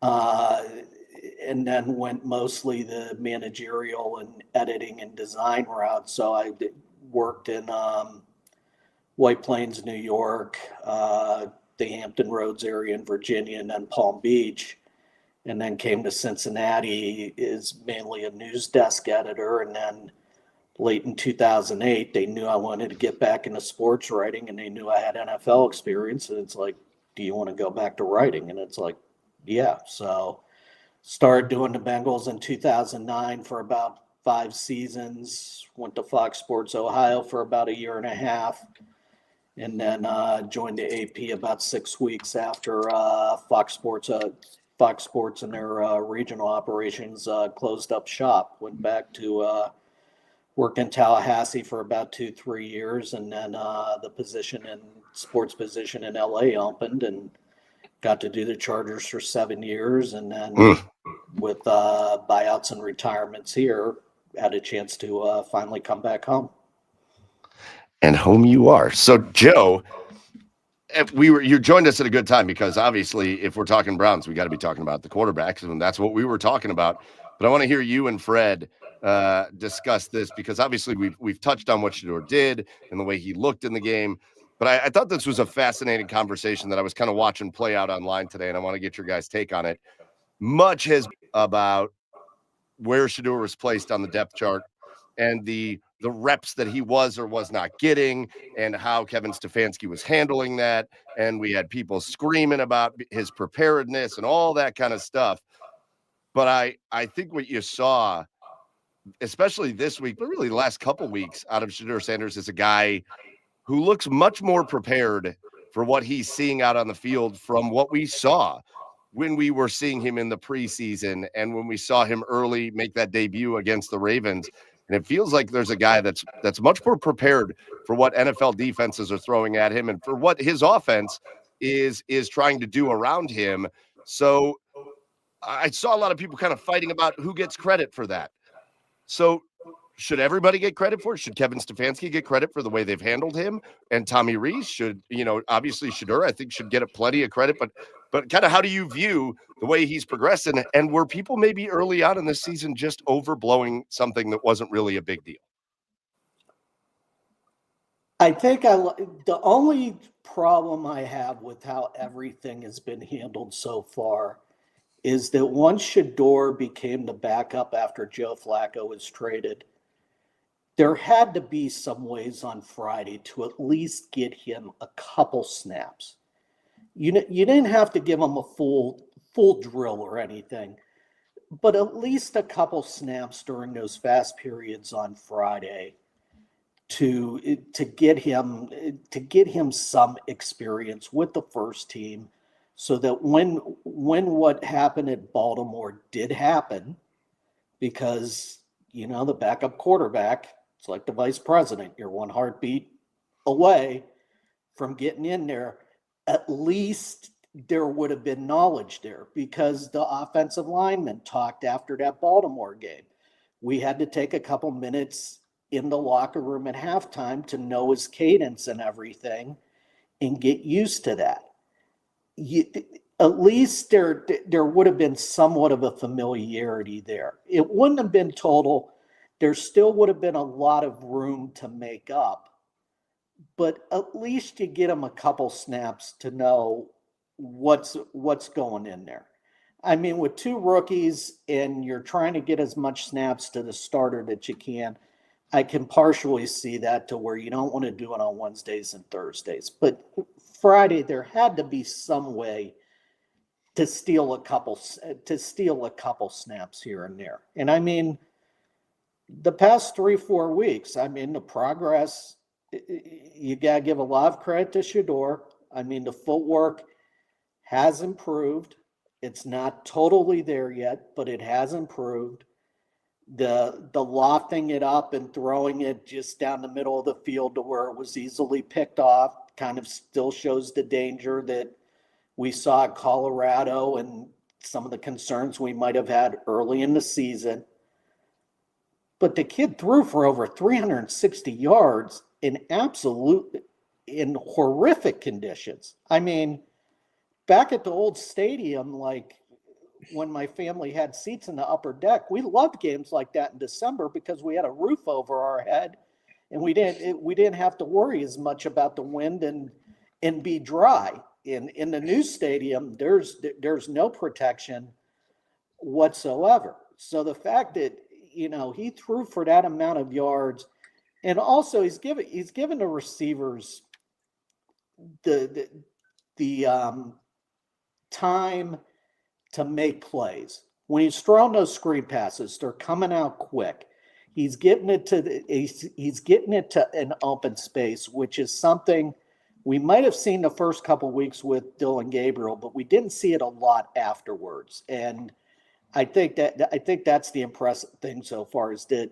And then went mostly the managerial and editing and design route. So I worked in White Plains, New York, the Hampton Roads area in Virginia, and then Palm Beach. And then came to Cincinnati as mainly a news desk editor. And then late in 2008, they knew I wanted to get back into sports writing, and they knew I had NFL experience. And it's like, do you want to go back to writing? And it's like, yeah. So started doing the Bengals in 2009 for about 5 seasons, went to Fox Sports Ohio for about a year and a half, and then joined the AP about 6 weeks after Fox Sports and their regional operations closed up shop. Went back to work in Tallahassee for about 2-3 years, and then the sports position in LA opened, and got to do the Chargers for 7 years, and then with buyouts and retirements here, had a chance to finally come back home. And home you are. So, Joe, you joined us at a good time, because obviously, if we're talking Browns, we got to be talking about the quarterbacks, and that's what we were talking about. But I want to hear you and Fred discuss this, because obviously we've touched on what Shedeur did and the way he looked in the game. But I thought this was a fascinating conversation that I was kind of watching play out online today, and I want to get your guys' take on it. Much has about where Shedeur was placed on the depth chart and the reps that he was or was not getting, and how Kevin Stefanski was handling that. And we had people screaming about his preparedness and all that kind of stuff. But I think what you saw, especially this week, but really the last couple weeks out of Shedeur Sanders, is a guy who looks much more prepared for what he's seeing out on the field from what we saw when we were seeing him in the preseason and when we saw him early make that debut against the Ravens. And it feels like there's a guy that's much more prepared for what NFL defenses are throwing at him and for what his offense is trying to do around him. So I saw a lot of people kind of fighting about who gets credit for that. So should everybody get credit for it? Should Kevin Stefanski get credit for the way they've handled him? And Tommy Rees should, obviously Shedeur, I think, should get plenty of credit, but kind of how do you view the way he's progressing? And were people maybe early on in this season just overblowing something that wasn't really a big deal? I think the only problem I have with how everything has been handled so far is that once Shedeur became the backup after Joe Flacco was traded, there had to be some ways on Friday to at least get him a couple snaps. You didn't have to give him a full drill or anything, but at least a couple snaps during those fast periods on Friday to get him some experience with the first team, so that when what happened at Baltimore did happen, because the backup quarterback, it's like the vice president, you're one heartbeat away from getting in there. At least there would have been knowledge there, because the offensive lineman talked after that Baltimore game. We had to take a couple minutes in the locker room at halftime to know his cadence and everything and get used to that. At least there would have been somewhat of a familiarity there. It wouldn't have been total. There still would have been a lot of room to make up, but at least you get them a couple snaps to know what's going in there. I mean, with two rookies and you're trying to get as much snaps to the starter that you can, I can partially see that, to where you don't want to do it on Wednesdays and Thursdays. But Friday, there had to be some way to steal a couple snaps here and there. And I mean, the past 3-4 weeks, I mean, the progress, you got to give a lot of credit to Shedeur. I mean, the footwork has improved. It's not totally there yet, but it has improved. The lofting it up and throwing it just down the middle of the field to where it was easily picked off kind of still shows the danger that we saw at Colorado and some of the concerns we might have had early in the season. But the kid threw for over 360 yards in horrific conditions. I mean, back at the old stadium, like when my family had seats in the upper deck, we loved games like that in December because we had a roof over our head and we didn't have to worry as much about the wind and be dry. In the new stadium, there's no protection whatsoever. So the fact that he threw for that amount of yards, and also he's given the receivers the time to make plays. When he's throwing those screen passes, they're coming out quick. He's getting it to an open space, which is something we might have seen the first couple of weeks with Dylan Gabriel, but we didn't see it a lot afterwards. And I think that's the impressive thing so far, is that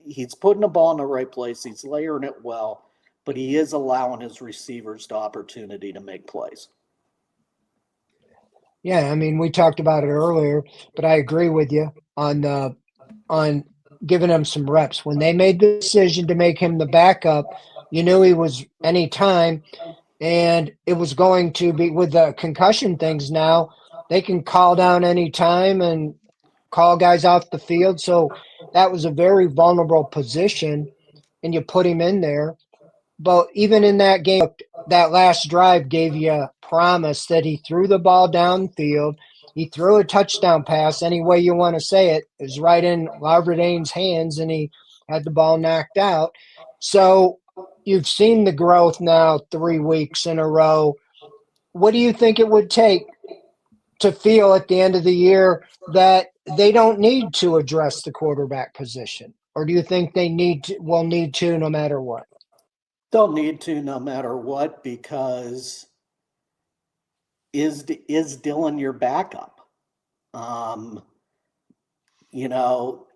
he's putting the ball in the right place. He's layering it well, but he is allowing his receivers the opportunity to make plays. Yeah, I mean, we talked about it earlier, but I agree with you on giving him some reps. When they made the decision to make him the backup, you knew he was anytime, and it was going to be with the concussion things now. They can call down anytime and call guys off the field. So that was a very vulnerable position, and you put him in there. But even in that game, that last drive gave you a promise that he threw the ball downfield. He threw a touchdown pass, any way you want to say it. It was right in Larvadane's hands, and he had the ball knocked out. So you've seen the growth now 3 weeks in a row. What do you think it would take to feel at the end of the year that they don't need to address the quarterback position? Or do you think they will need to no matter what? They'll need to no matter what, because is Dylan your backup? You know,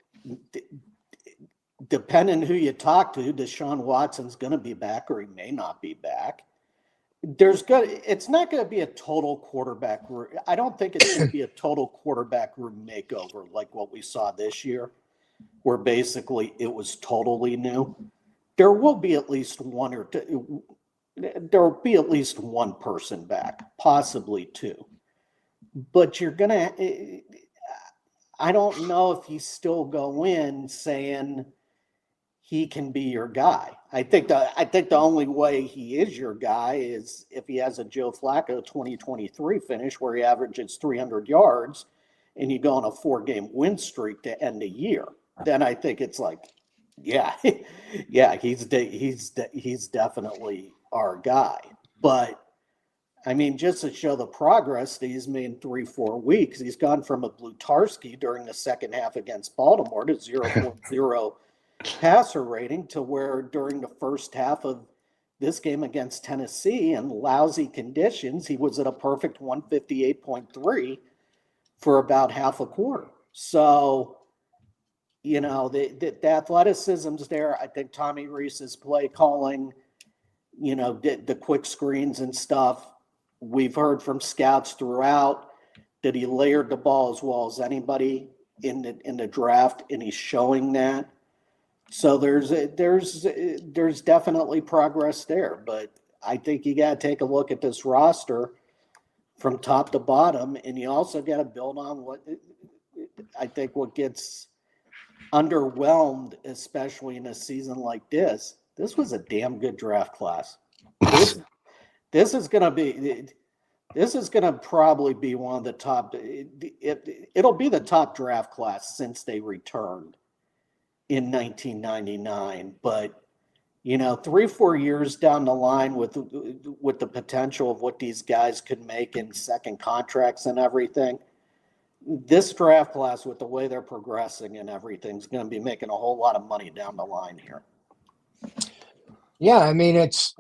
depending who you talk to, Deshaun Watson's going to be back or he may not be back. It's not going to be a total quarterback. I don't think it's going to be a total quarterback room makeover like what we saw this year, where basically it was totally new. There will be at least one or two. There will be at least one person back, possibly two. But you're gonna. I don't know if you still go in saying he can be your guy. I think the only way he is your guy is if he has a Joe Flacco 2023 finish where he averages 300 yards and you go on a 4-game win streak to end the year. Then I think it's like, yeah, yeah, he's definitely our guy. But I mean, just to show the progress that he's made in 3-4 weeks, he's gone from a Blutarski during the second half against Baltimore to 0.0 passer rating to where during the first half of this game against Tennessee in lousy conditions, he was at a perfect 158.3 for about half a quarter. So, you know, the athleticism's there. I think Tommy Rees's play calling, you know, the quick screens and stuff. We've heard from scouts throughout that he layered the ball as well as anybody in the draft, and he's showing that. So there's definitely progress there, but I think you got to take a look at this roster from top to bottom, and you also got to build on what I think what gets underwhelmed, especially in a season like this. This was a damn good draft class. This is going to probably be one of the top. It'll be the top draft class since they returned in 1999, but you know, 3-4 years down the line with the potential of what these guys could make in second contracts and everything, this draft class with the way they're progressing and everything is going to be making a whole lot of money down the line here. Yeah, I mean it's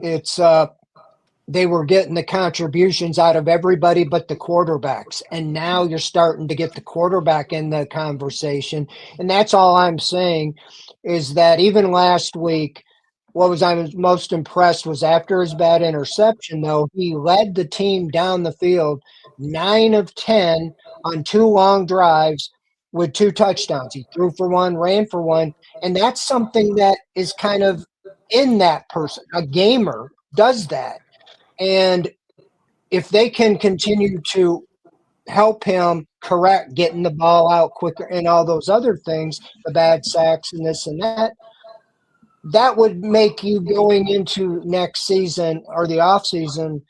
they were getting the contributions out of everybody but the quarterbacks. And now you're starting to get the quarterback in the conversation. And that's all I'm saying is that even last week, I was most impressed was after his bad interception, though, he led the team down the field 9 of 10 on 2 long drives with 2 touchdowns. He threw for 1, ran for 1. And that's something that is kind of in that person. A gamer does that. And if they can continue to help him correct getting the ball out quicker and all those other things, the bad sacks and this and that, that would make you going into next season or the off season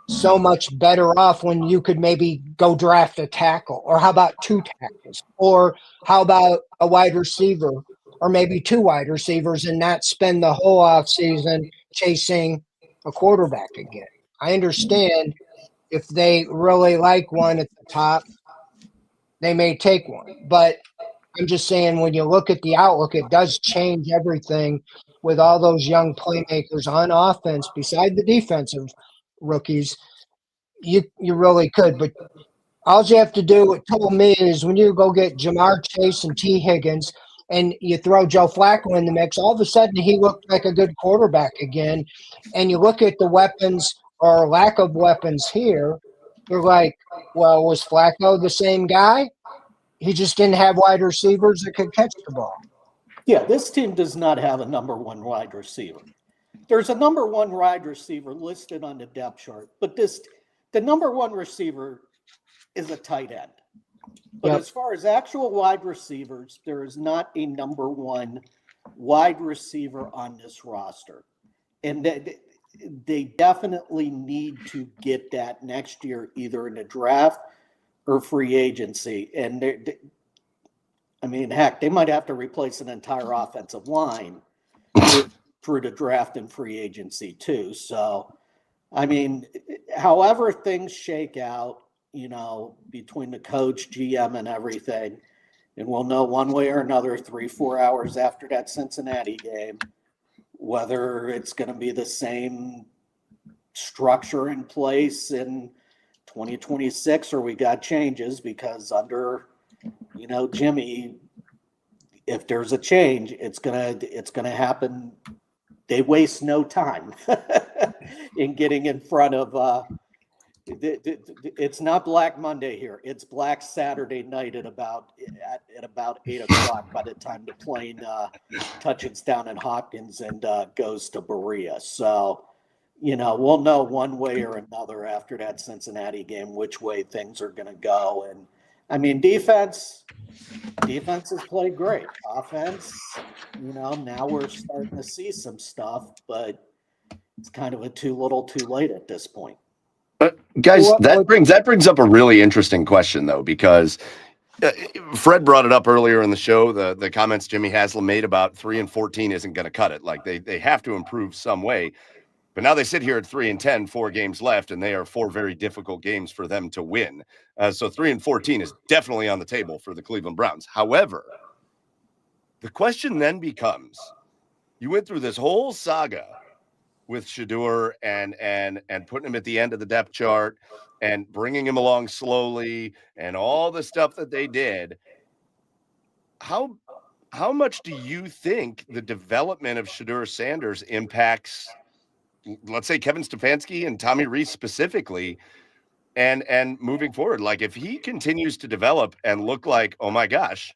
so much better off when you could maybe go draft a tackle, or how about 2 tackles, or how about a wide receiver, or maybe 2 wide receivers, and not spend the whole off season chasing a quarterback again. I understand if they really like one at the top, they may take one. But I'm just saying when you look at the outlook, it does change everything with all those young playmakers on offense beside the defensive rookies. You really could. But all you have to do, it told me, is when you go get Jamar Chase and T. Higgins and you throw Joe Flacco in the mix, all of a sudden he looked like a good quarterback again. And you look at the weapons or lack of weapons here, you're like, well, was Flacco the same guy? He just didn't have wide receivers that could catch the ball. Yeah, this team does not have a number 1 wide receiver. There's a number 1 wide receiver listed on the depth chart, but the number 1 receiver is a tight end. But as far as actual wide receivers, there is not a number 1 wide receiver on this roster. And they definitely need to get that next year, either in the draft or free agency. And I mean, heck, they might have to replace an entire offensive line through the draft and free agency too. So, I mean, however things shake out, between the coach, GM, and everything, and we'll know one way or another 3-4 hours after that Cincinnati game whether it's going to be the same structure in place in 2026 or we got changes, because under Jimmy, if there's a change, it's gonna happen. They waste no time in getting in front of it's not Black Monday here. It's Black Saturday night at about 8 o'clock by the time the plane touches down in Hopkins and goes to Berea. So, we'll know one way or another after that Cincinnati game which way things are going to go. And I mean, defense has played great. Offense, now we're starting to see some stuff, but it's kind of a too little, too late at this point. Guys, that brings up a really interesting question, though, because Fred brought it up earlier in the show, the comments Jimmy Haslam made about 3-14 isn't going to cut it. Like they have to improve some way. But now they sit here at 3-10, 4 games left, and they are 4 very difficult games for them to win. So 3-14 is definitely on the table for the Cleveland Browns. However, the question then becomes, you went through this whole saga with Shedeur and putting him at the end of the depth chart and bringing him along slowly and all the stuff that they did. How much do you think the development of Shedeur Sanders impacts, let's say, Kevin Stefanski and Tommy Rees specifically, and moving forward? Like, if he continues to develop and look like, oh my gosh,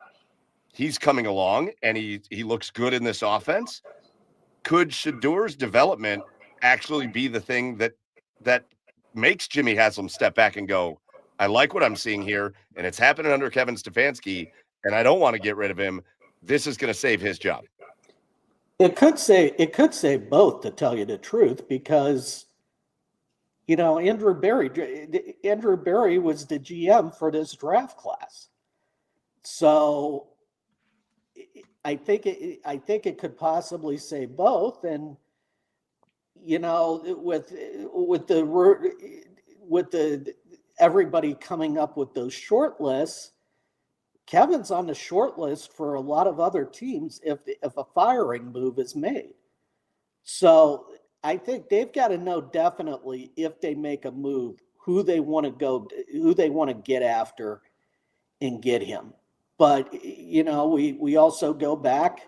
he's coming along and he looks good in this offense, could Shedeur's development actually be the thing that makes Jimmy Haslam step back and go, I like what I'm seeing here, and it's happening under Kevin Stefanski, and I don't want to get rid of him. This is going to save his job. It could say both, to tell you the truth, because Andrew Berry was the GM for this draft class, so I think it could possibly say both. And with the everybody coming up with those short lists, Kevin's on the short list for a lot of other teams if a firing move is made. So I think they've got to know definitely, if they make a move, who they want to get after and get him. But we also go back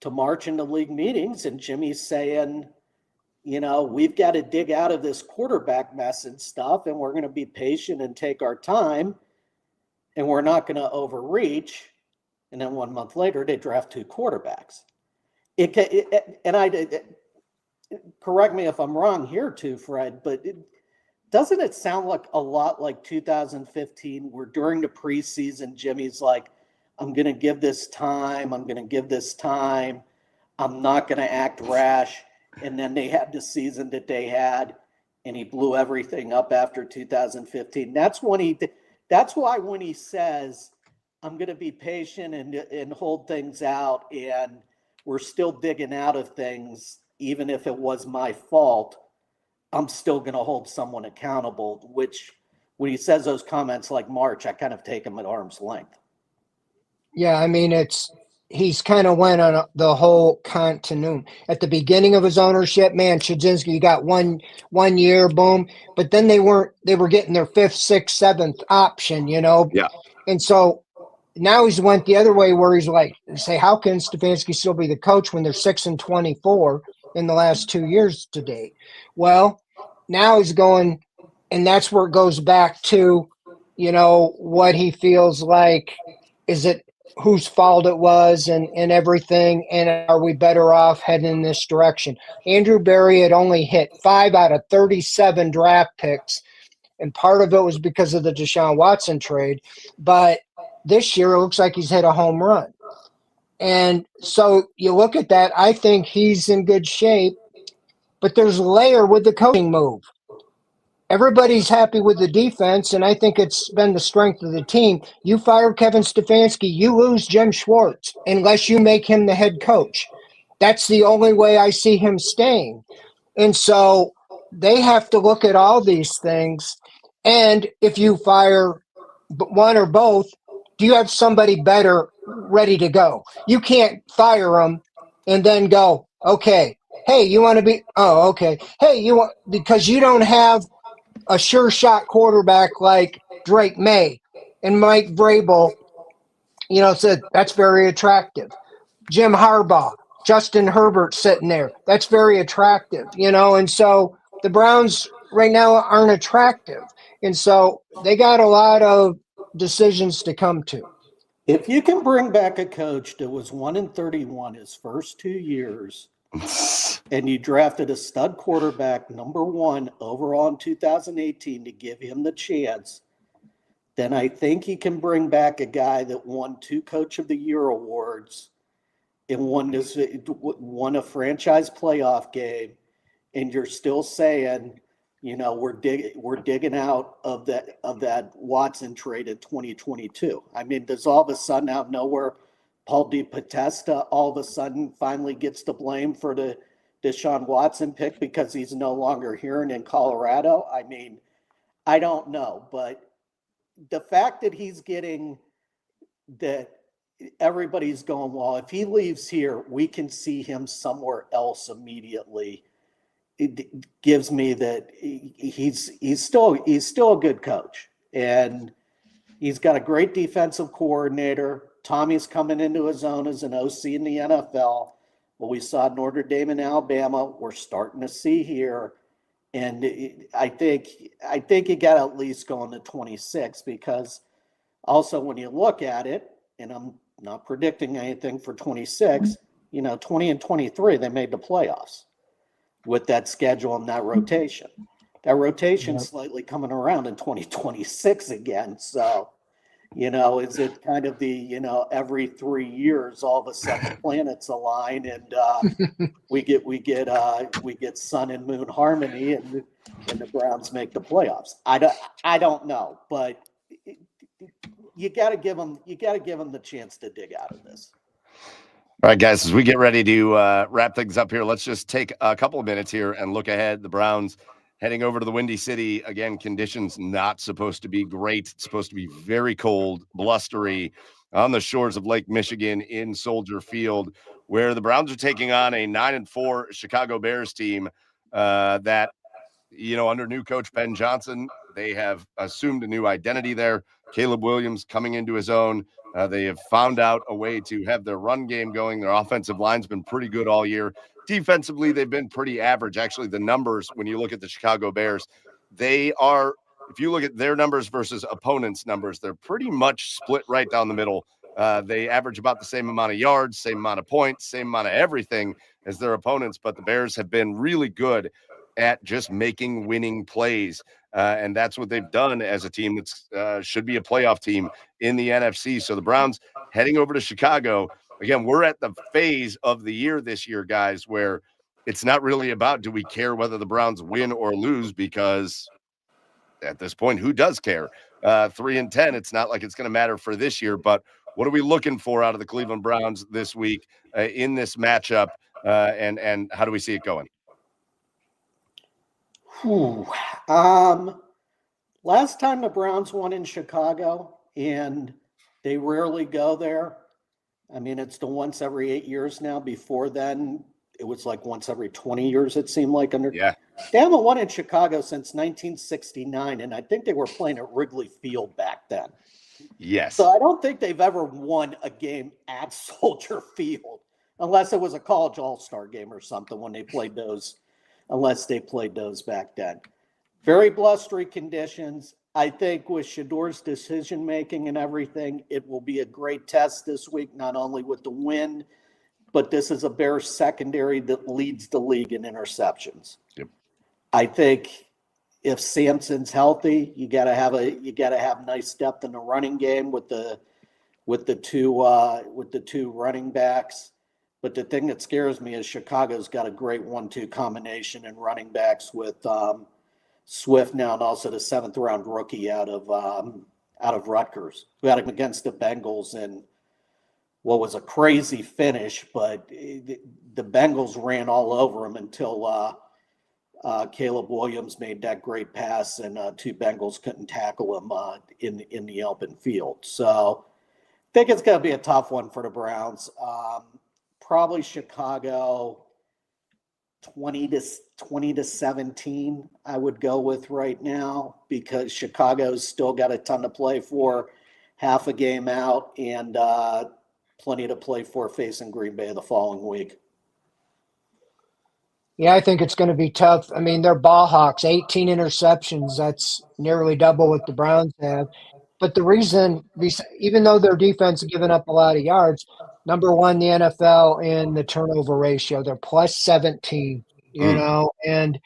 to March in the league meetings, and Jimmy's saying, we've got to dig out of this quarterback mess and stuff, and we're going to be patient and take our time, and we're not going to overreach. And then 1 month later, they draft 2 quarterbacks. Correct me if I'm wrong here too, Fred, but doesn't it sound like a lot like 2015, where during the preseason, Jimmy's like, I'm going to give this time. I'm not going to act rash. And then they had the season that they had, and he blew everything up after 2015. That's why when he says, I'm going to be patient and hold things out, and we're still digging out of things, even if it was my fault, I'm still going to hold someone accountable, which when he says those comments like March, I kind of take him at arm's length. Yeah, I mean, he's kind of went on the whole continuum. At the beginning of his ownership, man, Shedzinski, you got one year, boom. But then they were getting their 5th, 6th, 7th option, Yeah. And so now he's went the other way, where he's like, say, how can Stefanski still be the coach when they're 6-24 in the last 2 years to date? Well, now he's going, and that's where it goes back to, what he feels like. Is it whose fault it was and everything, and are we better off heading in this direction? Andrew Berry had only hit 5 out of 37 draft picks, and part of it was because of the Deshaun Watson trade. But this year, it looks like he's hit a home run. And so you look at that, I think he's in good shape, but there's a layer with the coaching move. everybody's happy with the defense, and I think it's been the strength of the team. You fire Kevin Stefanski, you lose Jim Schwartz unless you make him the head coach. That's the only way I see him staying. And so they have to look at all these things. And if you fire one or both, do you have somebody better ready to go? You can't fire them and then go, okay, hey, you want to be, oh, okay. Hey, you want, because you don't have a sure shot quarterback like Drake May and Mike Vrabel, said that's very attractive. Jim Harbaugh, Justin Herbert sitting there. That's very attractive, and so the Browns right now aren't attractive. And so they got a lot of decisions to come to. If you can bring back a coach that was 1-31 his first 2 years, and you drafted a stud quarterback, number 1 overall in 2018, to give him the chance, then I think he can bring back a guy that won 2 Coach of the Year awards and won a franchise playoff game, and you're still saying, we're digging out of that Watson trade in 2022. I mean, does all of a sudden out of nowhere Paul DePodesta all of a sudden finally gets the blame for the Deshaun Watson pick because he's no longer here and in Colorado? I mean, I don't know, but the fact that he's getting that everybody's going, well, if he leaves here, we can see him somewhere else immediately. It gives me that he's still a good coach, and he's got a great defensive coordinator. Tommy's coming into his own as an OC in the NFL. What we saw at Notre Dame and Alabama, we're starting to see here. And I think you got to at least go into 26, because also when you look at it, and I'm not predicting anything for 26, 20 and 23, they made the playoffs with that schedule and that rotation. That rotation's slightly coming around in 2026 again. So, is it kind of the, every 3 years, all of a sudden planets align and we get sun and moon harmony and the Browns make the playoffs. I don't know, but you got to give them the chance to dig out of this. All right, guys, as we get ready to wrap things up here, let's just take a couple of minutes here and look ahead. The Browns heading over to the Windy City. Again, conditions not supposed to be great. It's supposed to be very cold, blustery on the shores of Lake Michigan in Soldier Field, where the Browns are taking on a 9-4 Chicago Bears team that, under new coach Ben Johnson, they have assumed a new identity there. Caleb Williams coming into his own. They have found out a way to have their run game going. Their offensive line's been pretty good all year. Defensively, they've been pretty average. Actually, the numbers, when you look at the Chicago Bears, they are, if you look at their numbers versus opponents' numbers, they're pretty much split right down the middle. They average about the same amount of yards, same amount of points, same amount of everything as their opponents, but the Bears have been really good at just making winning plays. And that's what they've done as a team that's should be a playoff team in the NFC. So the Browns heading over to Chicago. Again, we're at the phase of the year this year, guys, where it's not really about do we care whether the Browns win or lose, because at this point, who does care? 3-10, it's not like it's going to matter for this year, but what are we looking for out of the Cleveland Browns this week in this matchup, and how do we see it going? Last time the Browns won in Chicago, and they rarely go there. I mean, it's the once every 8 years now. Before then, it was like once every 20 years, it seemed like. They haven't won in Chicago since 1969, and I think they were playing at Wrigley Field back then. Yes. So I don't think they've ever won a game at Soldier Field, unless it was a college all-star game or something when they played those, unless they played those back then. Very blustery conditions. I think with Shedeur's decision-making and everything, it will be a great test this week, not only with the win, but this is a Bears secondary that leads the league in interceptions. Yep. I think if Sampson's healthy, you got to have nice depth in the running game with the two running backs. But the thing that scares me is Chicago's got a great 1-2 combination in running backs with Swift now, and also the 7th-round rookie out of Rutgers, who had him against the Bengals in what was a crazy finish, but the Bengals ran all over him until Caleb Williams made that great pass, and 2 Bengals couldn't tackle him in the open field. So I think it's going to be a tough one for the Browns. Probably Chicago 20-17, I would go with right now, because Chicago's still got a ton to play for, half a game out, and plenty to play for facing Green Bay the following week. Yeah, I think it's going to be tough. I mean, they're ball hawks, 18 interceptions. That's nearly double what the Browns have. But the reason, even though their defense has given up a lot of yards, number one, the NFL in the turnover ratio, they're plus 17, and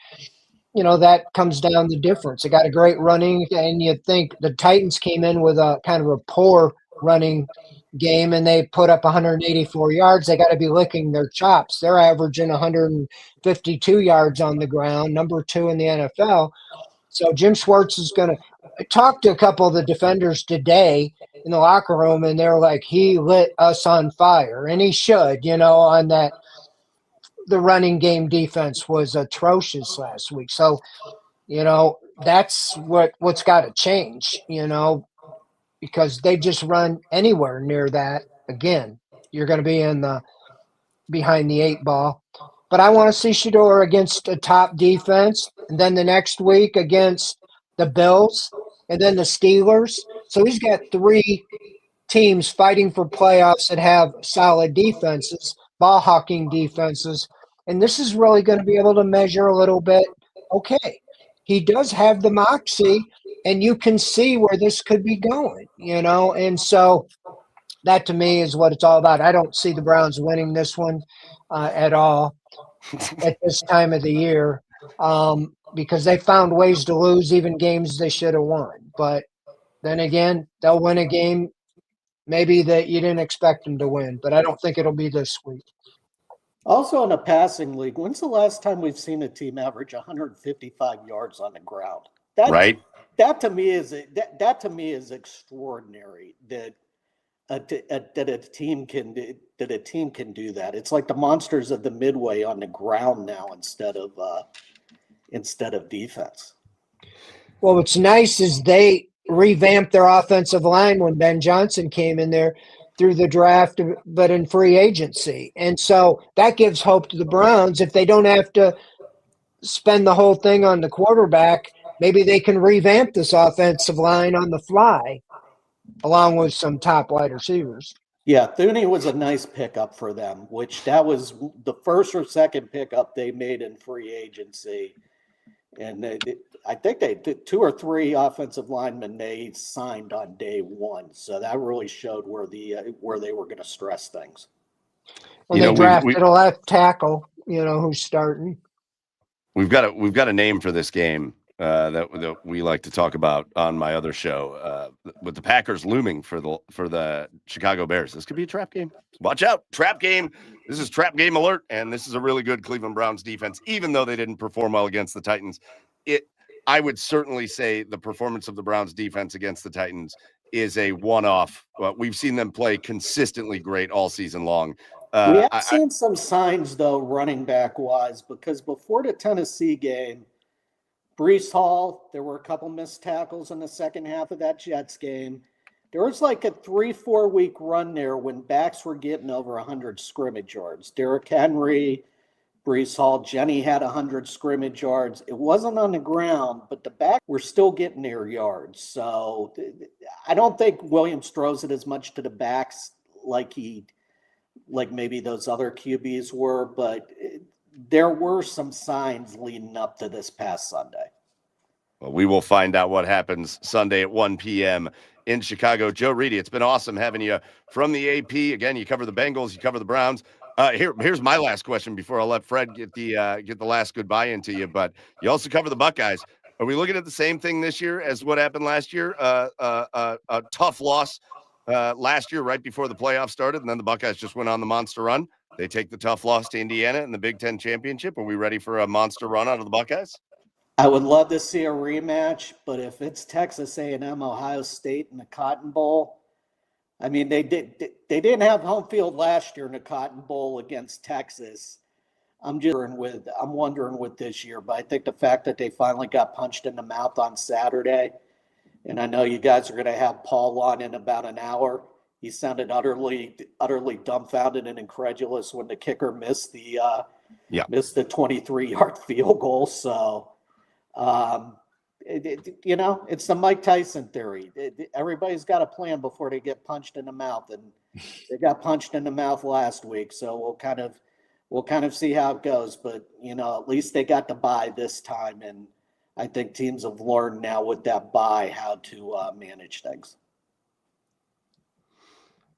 that comes down the difference. They got a great running, and you think the Titans came in with a kind of a poor running game, and they put up 184 yards. They got to be licking their chops. They're averaging 152 yards on the ground, number 2 in the NFL. So Jim Schwartz is going to talk to a couple of the defenders today in the locker room, and they're like, he lit us on fire, and he should, on that. The running game defense was atrocious last week. So, that's what's got to change, because they just run anywhere near that. Again, you're going to be behind the 8 ball. But I want to see Shedeur against a top defense, and then the next week against the Bills, and then the Steelers. So he's got 3 teams fighting for playoffs that have solid defenses, ball hawking defenses. And this is really going to be able to measure a little bit. Okay, he does have the moxie, and you can see where this could be going, And so that to me is what it's all about. I don't see the Browns winning this one at all at this time of the year, because they found ways to lose even games they should have won. But then again, they'll win a game maybe that you didn't expect them to win, but I don't think it'll be this week. Also in a passing league, when's the last time we've seen a team average 155 yards on the ground? Right. That to me is extraordinary that a team can do that. It's like the monsters of the Midway on the ground now instead of defense. Well, what's nice is they revamped their offensive line when Ben Johnson came in there through the draft, but in free agency. And so that gives hope to the Browns. If they don't have to spend the whole thing on the quarterback, maybe they can revamp this offensive line on the fly, along with some top wide receivers. Yeah, Thuney was a nice pickup for them, which that was the first or second pickup they made in free agency. And I think they did 2 or 3 offensive linemen they signed on day one. So that really showed where they were going to stress things. Well, they drafted a left tackle, who's starting. We've got a name for this game that we like to talk about on my other show, with the Packers looming for the Chicago Bears. This could be a trap game. Watch out, trap game. This is trap game alert, and this is a really good Cleveland Browns defense, even though they didn't perform well against the Titans. I would certainly say the performance of the Browns defense against the Titans is a one-off. We've seen them play consistently great all season long. We have seen some signs, though, running back-wise, because before the Tennessee game, Breece Hall, there were a couple missed tackles in the second half of that Jets game. There was like a 3-4 week run there when backs were getting over 100 scrimmage yards. Derrick Henry, Breece Hall, Jenny had 100 scrimmage yards. It wasn't on the ground, but the back were still getting their yards. So I don't think Williams throws it as much to the backs like maybe those other QBs were, but there were some signs leading up to this past Sunday. Well, we will find out what happens Sunday at 1 p.m. in Chicago. Joe Reedy, it's been awesome having you from the AP. Again, you cover the Bengals, you cover the Browns. Here's my last question before I let Fred get the last goodbye into you. But you also cover the Buckeyes. Are we looking at the same thing this year as what happened last year? A tough loss last year right before the playoffs started, and then the Buckeyes just went on the monster run. They take the tough loss to Indiana in the Big Ten championship. Are we ready for a monster run out of the Buckeyes? I would love to see a rematch, but if it's Texas A&M, Ohio State in the Cotton Bowl, I mean, they didn't have home field last year in the Cotton Bowl against Texas. I'm wondering with this year, but I think the fact that they finally got punched in the mouth on Saturday, and I know you guys are going to have Paul on in about an hour. He sounded utterly dumbfounded and incredulous when the kicker missed the 23-yard field goal. So, it's the Mike Tyson theory. Everybody's got a plan before they get punched in the mouth, and they got punched in the mouth last week. So we'll kind of see how it goes. But at least they got the bye this time, and I think teams have learned now with that bye how to manage things.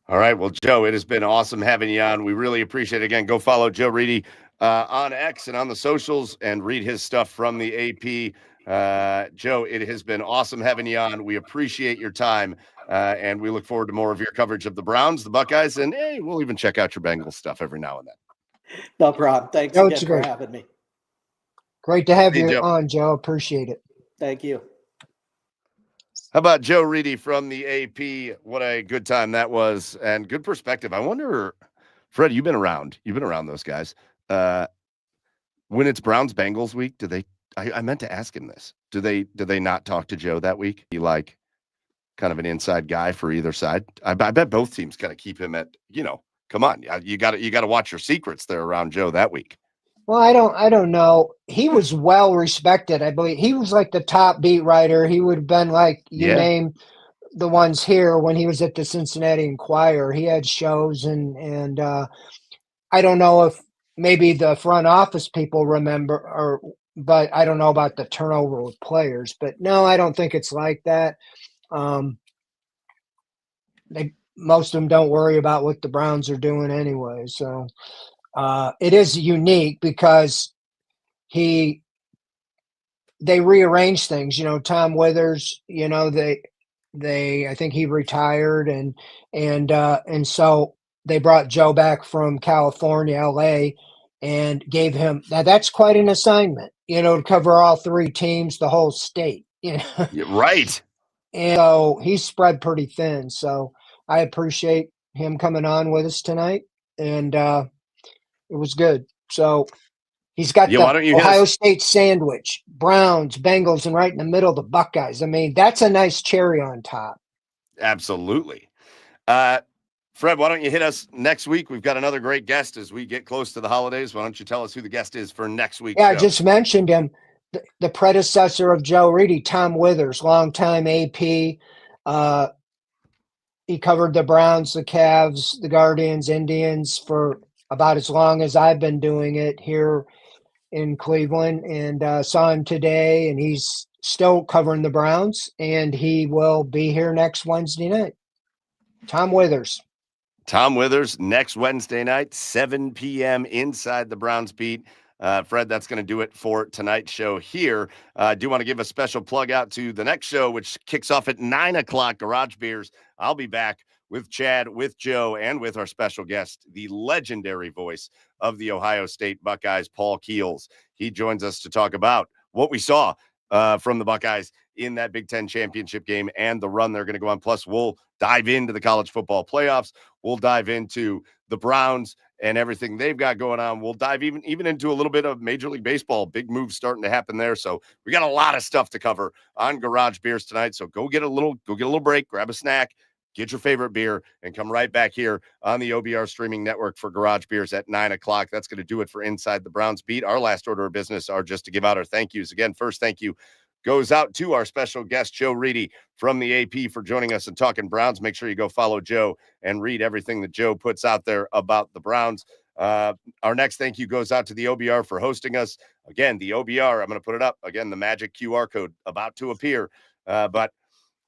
All right. Well, Joe, it has been awesome having you on. We really appreciate it. Again, go follow Joe Reedy on X and on the socials and read his stuff from the AP. Joe, it has been awesome having you on. We appreciate your time, and we look forward to more of your coverage of the Browns, the Buckeyes, and hey, we'll even check out your Bengals stuff every now and then. No problem. Thanks again for having me. Great to have you on, Joe. Appreciate it. Thank you. How about Joe Reedy from the AP? What a good time that was, and good perspective. I wonder, Fred, you've been around those guys. When it's Browns Bengals week, do they? I meant to ask him this. Do they not talk to Joe that week? He like kind of an inside guy for either side. I bet both teams kind of keep him at. Come on, you got to watch your secrets there around Joe that week. Well, I don't know. He was well respected. I believe he was like the top beat writer. He would have been like you name the ones here when he was at the Cincinnati Enquirer. He had shows and I don't know if maybe the front office people remember but I don't know about the turnover with players. But no, I don't think it's like that. Most of them don't worry about what the Browns are doing anyway. So. It is unique because they rearranged things. Tom Withers. I think he retired, and so they brought Joe back from California, LA, and gave him that's quite an assignment. To cover all three teams, the whole state. Right. And so he's spread pretty thin. So I appreciate him coming on with us tonight, and. It was good. So he's got the Ohio State sandwich, Browns, Bengals, and right in the middle, the Buckeyes. I mean, that's a nice cherry on top. Absolutely. Fred, why don't you hit us next week? We've got another great guest as we get close to the holidays. Why don't you tell us who the guest is for next week? Yeah, I just mentioned him, the predecessor of Joe Reedy, Tom Withers, longtime AP. He covered the Browns, the Cavs, the Guardians, Indians for about as long as I've been doing it here in Cleveland, and saw him today, and he's still covering the Browns, and he will be here next Wednesday night. Tom Withers. Tom Withers next Wednesday night, 7 p.m. inside the Browns beat. Fred, that's going to do it for tonight's show here. I do want to give a special plug out to the next show, which kicks off at 9 o'clock, Garage Beers. I'll be back with Chad, with Joe, and with our special guest, the legendary voice of the Ohio State Buckeyes, Paul Keels. He joins us to talk about what we saw from the Buckeyes in that Big Ten championship game and the run they're going to go on. Plus, we'll dive into the college football playoffs. We'll dive into the Browns and everything they've got going on. We'll dive even into a little bit of Major League Baseball. Big moves starting to happen there. So we got a lot of stuff to cover on Garage Beers tonight. So go get a little break, grab a snack, get your favorite beer, and come right back here on the OBR streaming network for Garage Beers at 9 o'clock. That's going to do it for Inside the Browns Beat. Our last order of business are just to give out our thank yous. Again, first thank you goes out to our special guest, Joe Reedy from the AP, for joining us and talking Browns. Make sure you go follow Joe and read everything that Joe puts out there about the Browns. Our next thank you goes out to the OBR for hosting us. Again, the OBR, I'm going to put it up. Again, the magic QR code about to appear. But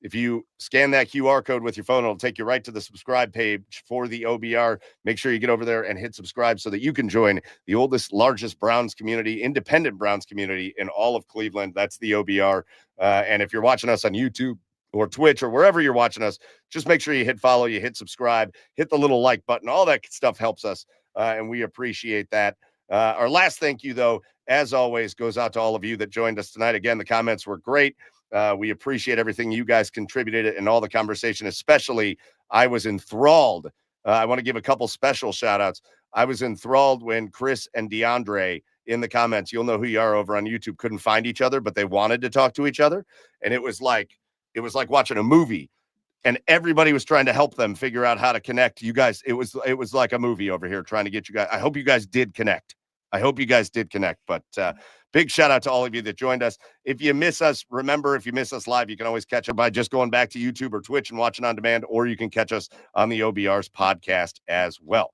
if you scan that QR code with your phone, it'll take you right to the subscribe page for the OBR. Make sure you get over there and hit subscribe so that you can join the oldest, largest Browns community, independent Browns community in all of Cleveland. That's the OBR. And if you're watching us on YouTube or Twitch or wherever you're watching us, just make sure you hit follow, you hit subscribe, hit the little like button. All that stuff helps us, and we appreciate that. Our last thank you, though, as always, goes out to all of you that joined us tonight. Again, the comments were great. We appreciate everything you guys contributed and all the conversation, especially I was enthralled. I want to give a couple special shout outs. I was enthralled when Chris and DeAndre in the comments, you'll know who you are over on YouTube, couldn't find each other, but they wanted to talk to each other. And it was like watching a movie, and everybody was trying to help them figure out how to connect. You guys, it was like a movie over here trying to get you guys. I hope you guys did connect. But big shout out to all of you that joined us. If you miss us, remember, if you miss us live, you can always catch up by just going back to YouTube or Twitch and watching on demand, or you can catch us on the OBR's podcast as well.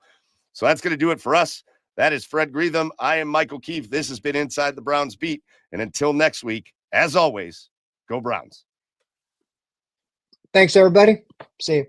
So that's going to do it for us. That is Fred Greetham. I am Michael Keefe. This has been Inside the Browns Beat. And until next week, as always, go Browns. Thanks, everybody. See you.